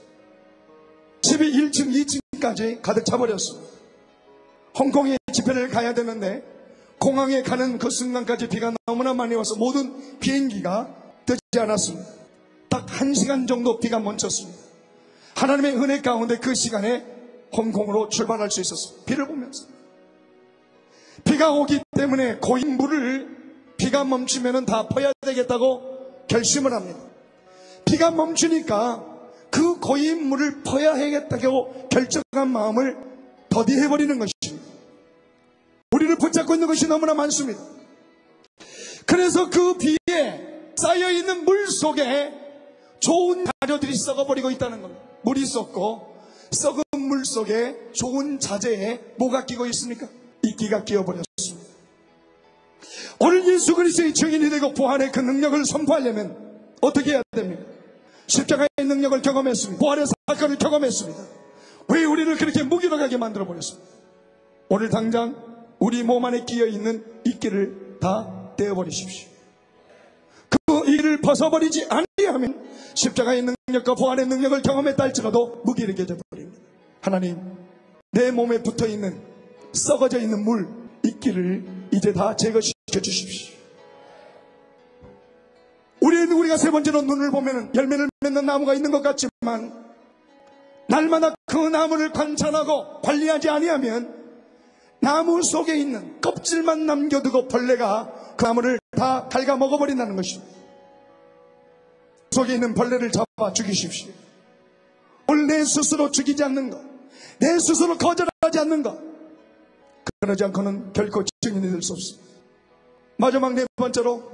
집이 1층 2층까지 가득 차버렸습니다. 홍콩에 집회를 가야 되는데 공항에 가는 그 순간까지 비가 너무나 많이 와서 모든 비행기가 뜨지 않았습니다. 딱 1시간 정도 비가 멈췄습니다. 하나님의 은혜 가운데 그 시간에 홍콩으로 출발할 수 있었습니다. 비를 보면서, 비가 오기 때문에 고인 물을 비가 멈추면 다 퍼야 되겠다고 결심을 합니다. 비가 멈추니까 그 고인 물을 퍼야 하겠다고 결정한 마음을 더디해버리는 것입니다. 우리를 붙잡고 있는 것이 너무나 많습니다. 그래서 그 비에 쌓여있는 물 속에 좋은 자료들이 썩어버리고 있다는 겁니다. 물이 썩고 썩은 물 속에 좋은 자재에 뭐가 끼고 있습니까? 이끼가 끼어버렸습니다. 오늘 예수 그리스도의 증인이 되고 부활의 그 능력을 선포하려면 어떻게 해야 됩니까? 십자가의 능력을 경험했습니다. 부활의 사건을 경험했습니다. 왜 우리를 그렇게 무기력하게 만들어버렸습니까? 오늘 당장 우리 몸 안에 끼어있는 이끼를 다 떼어버리십시오. 그 이끼를 벗어버리지 아니하면 십자가의 능력과 부활의 능력을 경험했다 할지라도 무기력해져 버립니다. 하나님, 내 몸에 붙어있는 썩어져 있는 물, 이끼를 이제 다 제거시켜 주십시오. 우리가 세 번째로 눈을 보면 열매를 맺는 나무가 있는 것 같지만 날마다 그 나무를 관찰하고 관리하지 아니하면 나무 속에 있는 껍질만 남겨두고 벌레가 그 나무를 다 갉아 먹어버린다는 것입니다. 속에 있는 벌레를 잡아 죽이십시오. 오늘 내 스스로 죽이지 않는 것, 내 스스로 거절하지 않는 것, 그러지 않고는 결코 증인이 될 수 없습니다. 마지막 네 번째로,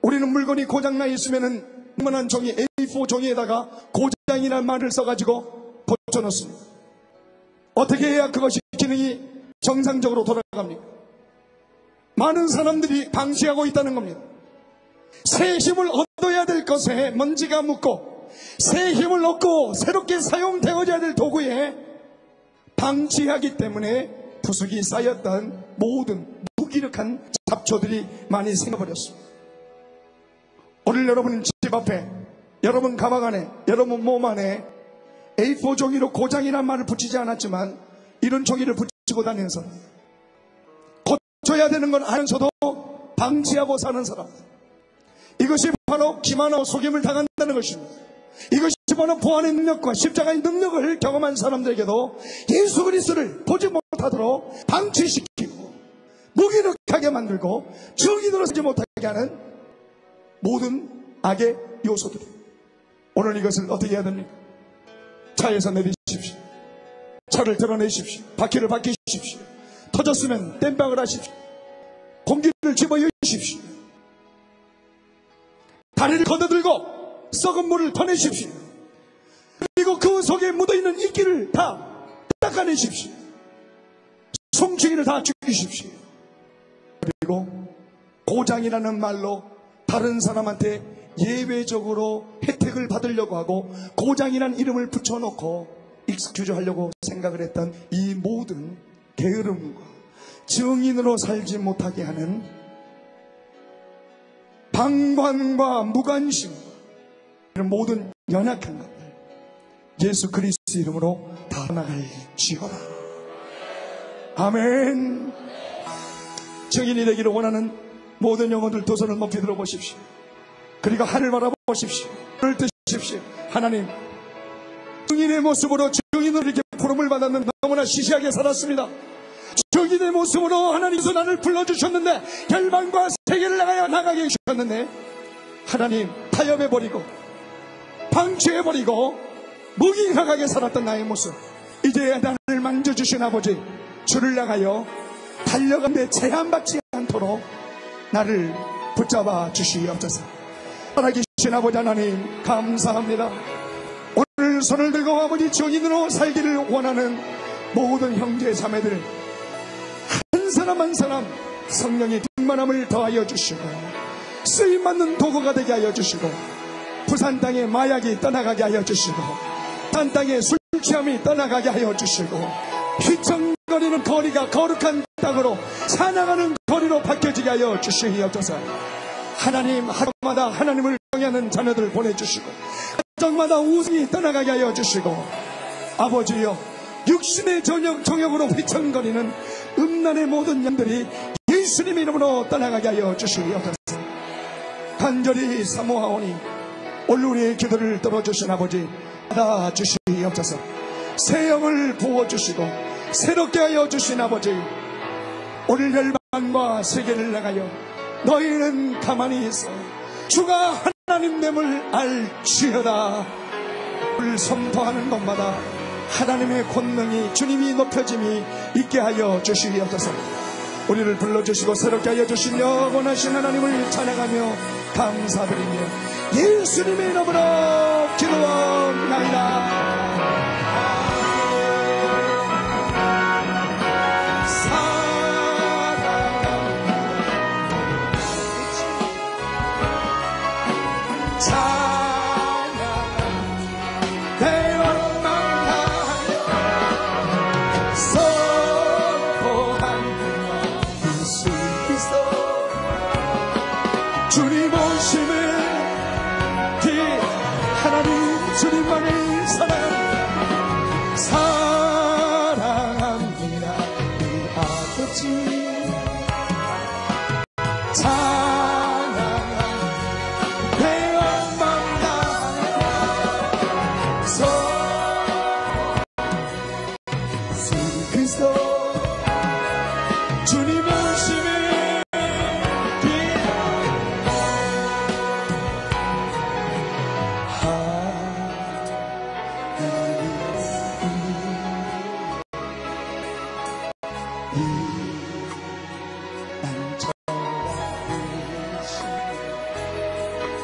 우리는 물건이 고장나 있으면은 만한 종이 A4 종이에다가 고장이라는 말을 써가지고 붙여놓습니다. 어떻게 해야 그것이 기능이 정상적으로 돌아갑니까? 많은 사람들이 방치하고 있다는 겁니다. 새 힘을 얻어야 될 것에 먼지가 묻고 새 힘을 얻고 새롭게 사용되어야 될 도구에 방치하기 때문에 부식이 쌓였던 모든 무기력한 잡초들이 많이 생겨버렸습니다. 오늘 여러분 집 앞에, 여러분 가방 안에, 여러분 몸 안에 A4 종이로 고장이란 말을 붙이지 않았지만 이런 종이를 붙이고 다니는 사람, 고쳐야 되는 건 알면서도 방치하고 사는 사람, 이것이 바로 기만하고 속임을 당한다는 것입니다. 이것이 바로 부활의 능력과 십자가의 능력을 경험한 사람들에게도 예수 그리스도를 보지 못하도록 방치시키고 무기력하게 만들고 증인으로 서지 못하게 하는 모든 악의 요소들이, 오늘 이것을 어떻게 해야 됩니까? 차에서 내리십시오. 차를 드러내십시오. 바퀴를 바뀌십시오. 터졌으면 땜빵을 하십시오. 공기를 집어여십시오. 다리를 걷어들고 썩은 물을 퍼내십시오. 그리고 그 속에 묻어있는 이끼를 다 닦아내십시오. 송충이를 다 죽이십시오. 그리고 고장이라는 말로 다른 사람한테 예외적으로 혜택을 받으려고 하고 고장이라는 이름을 붙여놓고 익스큐즈 하려고 생각을 했던 이 모든 게으름과 증인으로 살지 못하게 하는 방관과 무관심과 이런 모든 연약한 것들 예수 그리스도 이름으로 다 나갈지어다. 아멘. 증인이 되기를 원하는 모든 영혼들 두 손을 높이 들어보십시오. 그리고 하늘 바라보십시오. 눈을 뜨십시오. 하나님, 증인의 모습으로 증인으로 이렇게 부름을 받았는 너무나 시시하게 살았습니다. 증인의 모습으로 하나님께서 나를 불러주셨는데 열방과 세계를 나가게 해주셨는데 하나님 타협해버리고 방치해버리고 무기력하게 살았던 나의 모습, 이제 나를 만져주신 아버지, 주를 향하여 달려가는데 제한받지 않도록 나를 붙잡아 주시옵소서. 살아계신 아버지 하나님 감사합니다. 오늘 손을 들고 아버지 증인으로 살기를 원하는 모든 형제 자매들 한 사람 한 사람 성령의 충만함을 더하여 주시고 쓰임받는 도구가 되게 하여 주시고 부산 땅에 마약이 떠나가게 하여 주시고 부산 땅에 술 취함이 떠나가게 하여 주시고 휘청거리는 거리가 거룩한 땅으로 사나가는 거리로 바뀌어지게 하여 주시옵소서. 하나님, 하루마다 하나님을 경외하는 자녀들 보내주시고 가정마다 우승이 떠나가게 하여 주시고 아버지여, 육신의 정욕으로 휘청거리는 음란의 모든 영들이 예수님의 이름으로 떠나가게 하여 주시옵소서. 간절히 사모하오니 오늘 우리의 기도를 들어주신 아버지 받아주시옵소서. 새 영을 부어주시고 새롭게 하여 주신 아버지, 오늘 열방과 세계를 나가여 너희는 가만히 있어 주가 하나님됨을 알지어다. 을 선포하는 것마다 하나님의 권능이, 주님이 높여짐이 있게 하여 주시옵소서. 우리를 불러주시고 새롭게 하여 주신 영원하신 하나님을 찬양하며 감사드리며 예수님의 이름으로 기도하옵나이다. 주님 오심을 하나님 주님만을 사랑합니다.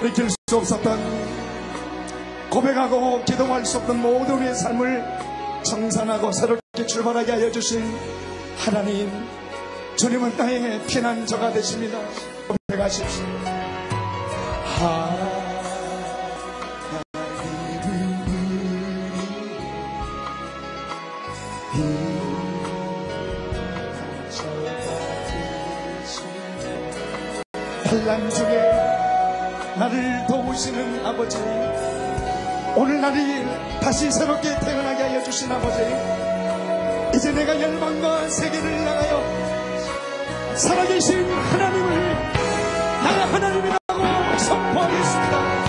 일으킬 수 없었던, 고백하고 기도할 수 없던 모든 우리의 삶을 청산하고 새롭게 출발하게 하여 주신 하나님, 주님은 나의 피난처가 되십니다. 고백하십시오. 환난 중에 나를 도우시는 아버지, 오늘 날이 다시 새롭게 태어나게 하여 주신 아버지, 이제 내가 열방과 세계를 나가여 살아계신 하나님을 나의 하나님이라고 선포하겠습니다.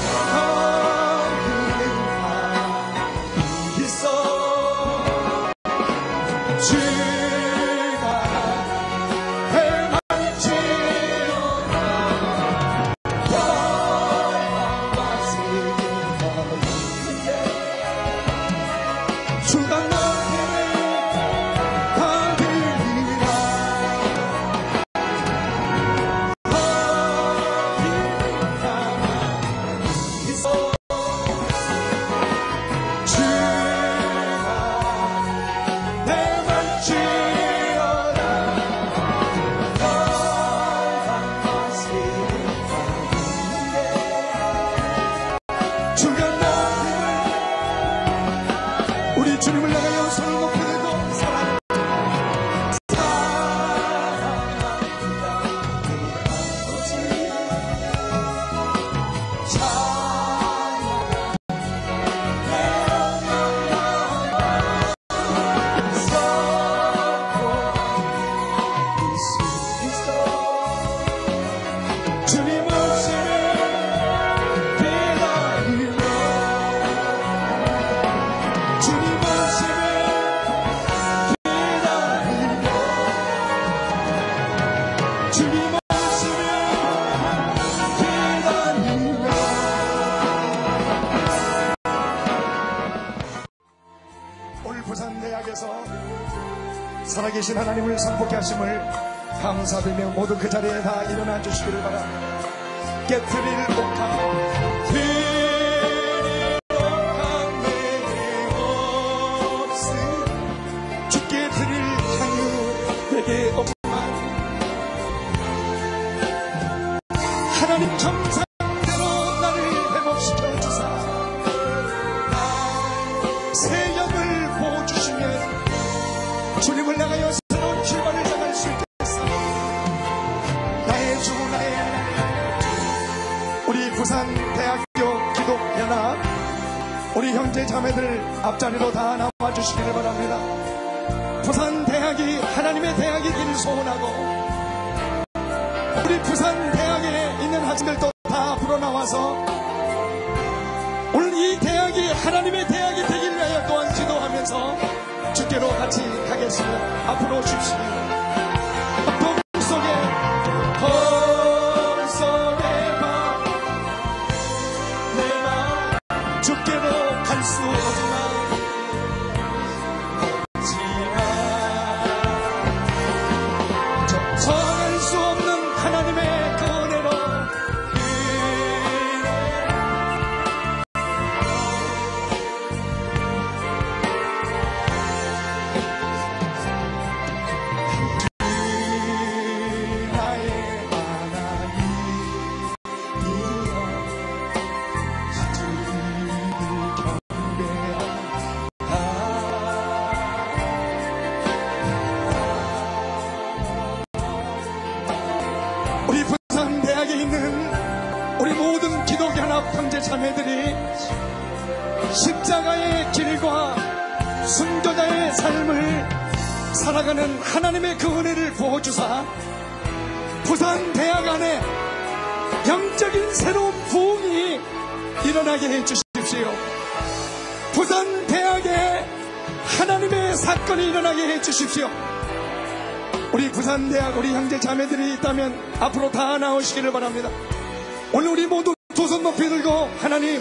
살아계신 하나님을 선포케 하심을 감사드리며 모두 그 자리에 다 일어나 주시기를 바랍니다. 깨트릴 복함 내게 없음, 주께 드릴 향유 내게 없지만 하나님 정상대로 나를 회복시켜 주사 새 영을 부어주시면 주님을 향하여 새로운 출발을 나갈 수 있겠어. 나의 주 나의 하나님, 우리 부산대학교 기독연합 우리 형제 자매들 앞자리로 다 나와주시기를 바랍니다. 부산대학이 하나님의 대학이기를 소원하고 우리 부산대학에 있는 학생들도 다 앞으로 나와서 오늘 이 대학이 하나님의 대학이 되기를 위하여 또한 기도하면서 주께로 같이 가겠습니다. 앞으로 오십시오. 봄 속에 내 맘 주께로 갈 수 없지만 정할 수 없는 하나님의 그 은혜로 자매들이 십자가의 길과 순교자의 삶을 살아가는 하나님의 그 은혜를 부어주사 부산대학 안에 영적인 새로운 부흥이 일어나게 해주십시오. 부산대학에 하나님의 사건이 일어나게 해주십시오. 우리 부산대학 우리 형제 자매들이 있다면 앞으로 다 나오시기를 바랍니다. 오늘 우리 모두 두 손 높이 들고 하나님,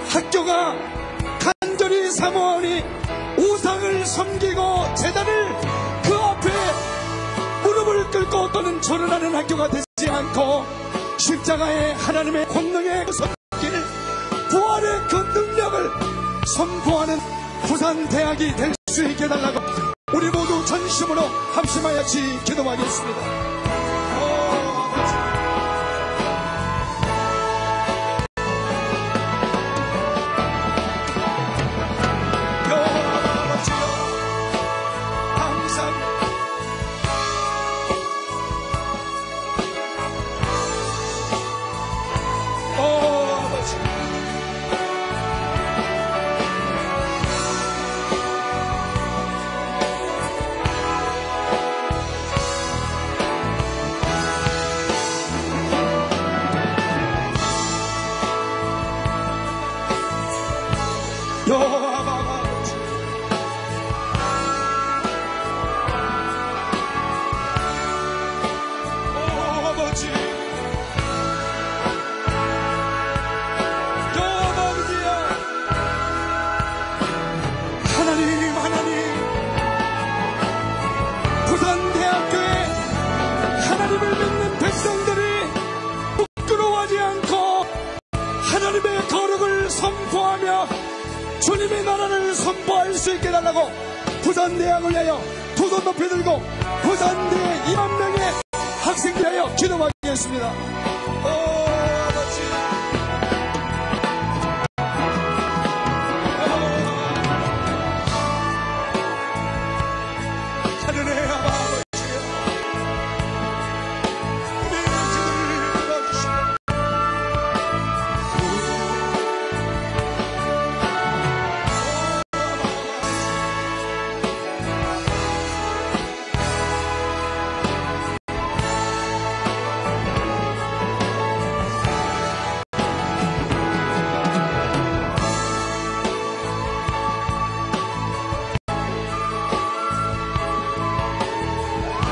학교가 간절히 사모하니 우상을 섬기고 제단을 그 앞에 소리나는 학교가 되지 않고 십자가의 하나님의 권능의 길 부활의 그 능력을 선포하는 부산대학이 될 수 있게 해달라고 우리 모두 전심으로 합심하여 같이 기도하겠습니다. 부산대학교에 하나님을 믿는 백성들이 부끄러워하지 않고 하나님의 거룩을 선포하며 주님의 나라를 선포할 수 있게 해달라고 부산대학을 위하여 두 손 높이 들고 부산대 2만 명의 학생들 위하여 기도하겠습니다.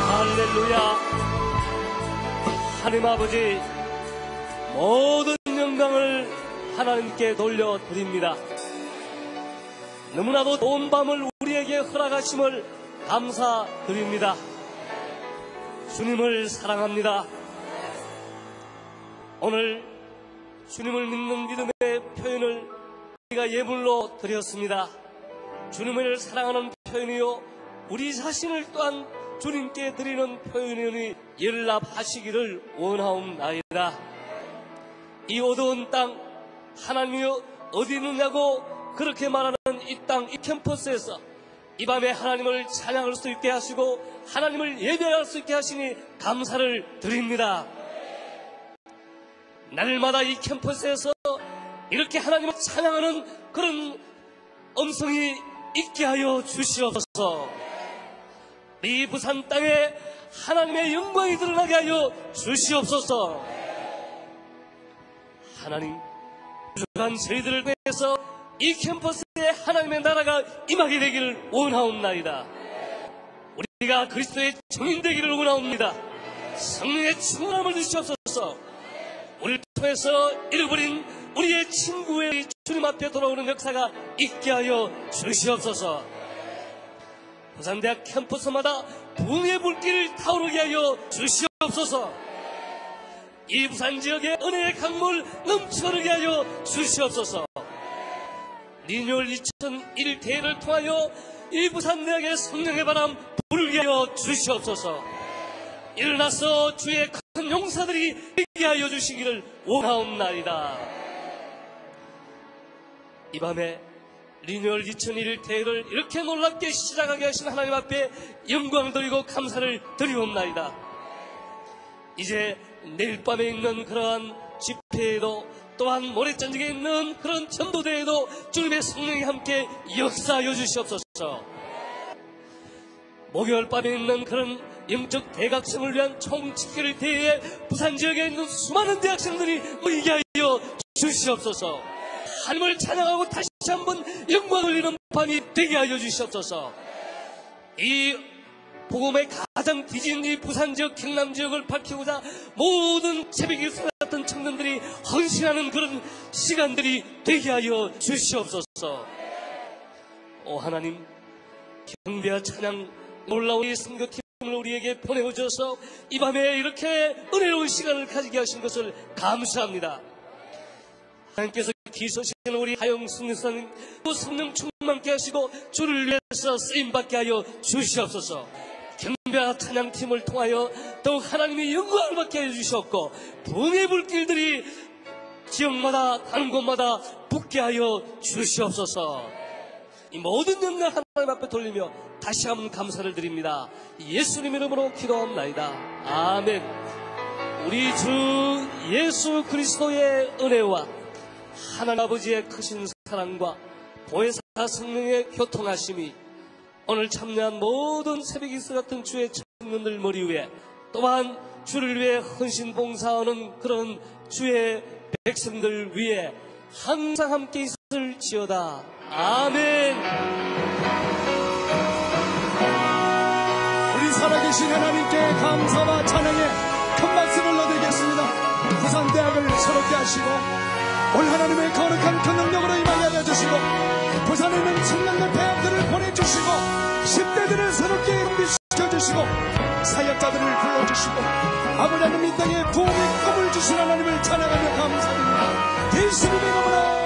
할렐루야. 하나님 아버지, 모든 영광을 하나님께 돌려드립니다. 너무나도 좋은 밤을 우리에게 허락하심을 감사드립니다. 주님을 사랑합니다. 오늘 주님을 믿는 믿음의 표현을 우리가 예물로 드렸습니다. 주님을 사랑하는 표현이요, 우리 자신을 또한 주님께 드리는 표현이니 연락하시기를 원하옵나이다. 이 어두운 땅, 하나님이 어디 있느냐고 그렇게 말하는 이 땅, 이 캠퍼스에서 이 밤에 하나님을 찬양할 수 있게 하시고 하나님을 예배할 수 있게 하시니 감사를 드립니다. 날마다 이 캠퍼스에서 이렇게 하나님을 찬양하는 그런 음성이 있게 하여 주시옵소서. 이 부산 땅에 하나님의 영광이 드러나게 하여 주시옵소서. 하나님, 주간 저희들을 위해서 이 캠퍼스에 하나님의 나라가 임하게 되기를 원하옵나이다. 우리가 그리스도의 증인 되기를 원하옵니다. 성령의 충만함을 주시옵소서. 우리를 통해서 잃어버린 우리의 친구의 주님 앞에 돌아오는 역사가 있게 하여 주시옵소서. 부산대학 캠퍼스마다 부흥의 불길을 타오르게 하여 주시옵소서. 이 부산 지역에 은혜의 강물 넘쳐나게 하여 주시옵소서. 리뉴얼 2001 대회를 통하여 이 부산대학의 성령의 바람 불게 하여 주시옵소서. 일어나서 주의 큰 용사들이 되게 하여 주시기를 원하옵나이다. 이 밤에 리뉴얼 2001 대회를 이렇게 놀랍게 시작하게 하신 하나님 앞에 영광 드리고 감사를 드리옵나이다. 이제 내일 밤에 있는 그러한 집회에도 또한 모래전쟁에 있는 그런 전도대회에도 주님의 성령이 함께 역사하여 주시옵소서. 목요일 밤에 있는 그런 영적 대각성을 위한 총집회를 대회에 부산 지역에 있는 수많은 대학생들이 모이게 하여 주시옵소서. 하나님을 찬양하고 다시 한번 영광을 올리는 밤이 되게 하여 주시옵소서. 이 복음의 가장 뒤진 이 부산 지역, 경남 지역을 밝히고자 모든 새벽이 쏟았던 청년들이 헌신하는 그런 시간들이 되게 하여 주시옵소서. 오 하나님, 경배와 찬양 놀라운 이 선교팀 말씀을 우리에게 보내주셔서 이 밤에 이렇게 은혜로운 시간을 가지게 하신 것을 감사합니다. 하나님께서 기소신 우리 하영순 선생 또 성령 충만케 하시고 주를 위해서 쓰임받게 하여 주시옵소서. 경배와 찬양팀을 통하여 더욱 하나님의 영광을 받게 해주셨고 부흥의 불길들이 지역마다 다른 곳마다 붙게 하여 주시옵소서. 이 모든 영광 하나님 앞에 돌리며 다시 한번 감사를 드립니다. 예수님 이름으로 기도합나이다. 아멘. 우리 주 예수 그리스도의 은혜와 하나님 아버지의 크신 사랑과 보혜사 성령의 교통하심이 오늘 참여한 모든 새벽 이슬 같은 주의 청년들 머리 위에 또한 주를 위해 헌신 봉사하는 그런 주의 백성들 위에 항상 함께 있을지어다. 아멘. 우리 살아계신 하나님께 감사와 찬양의 큰 박수를 넣어드리겠습니다. 부산대학을 새롭게 하시고 올 하나님의 거룩한 그 능력으로 임하게 하여 주시고 부산에 있는 청년들 대학들을 보내주시고 10대들을 새롭게 준비시켜주시고 사역자들을 불러주시고 아버지 하나님 이 땅에 부흥의 꿈을 주신 하나님을 찬양하며 감사드립니다. 예수님의 이름으로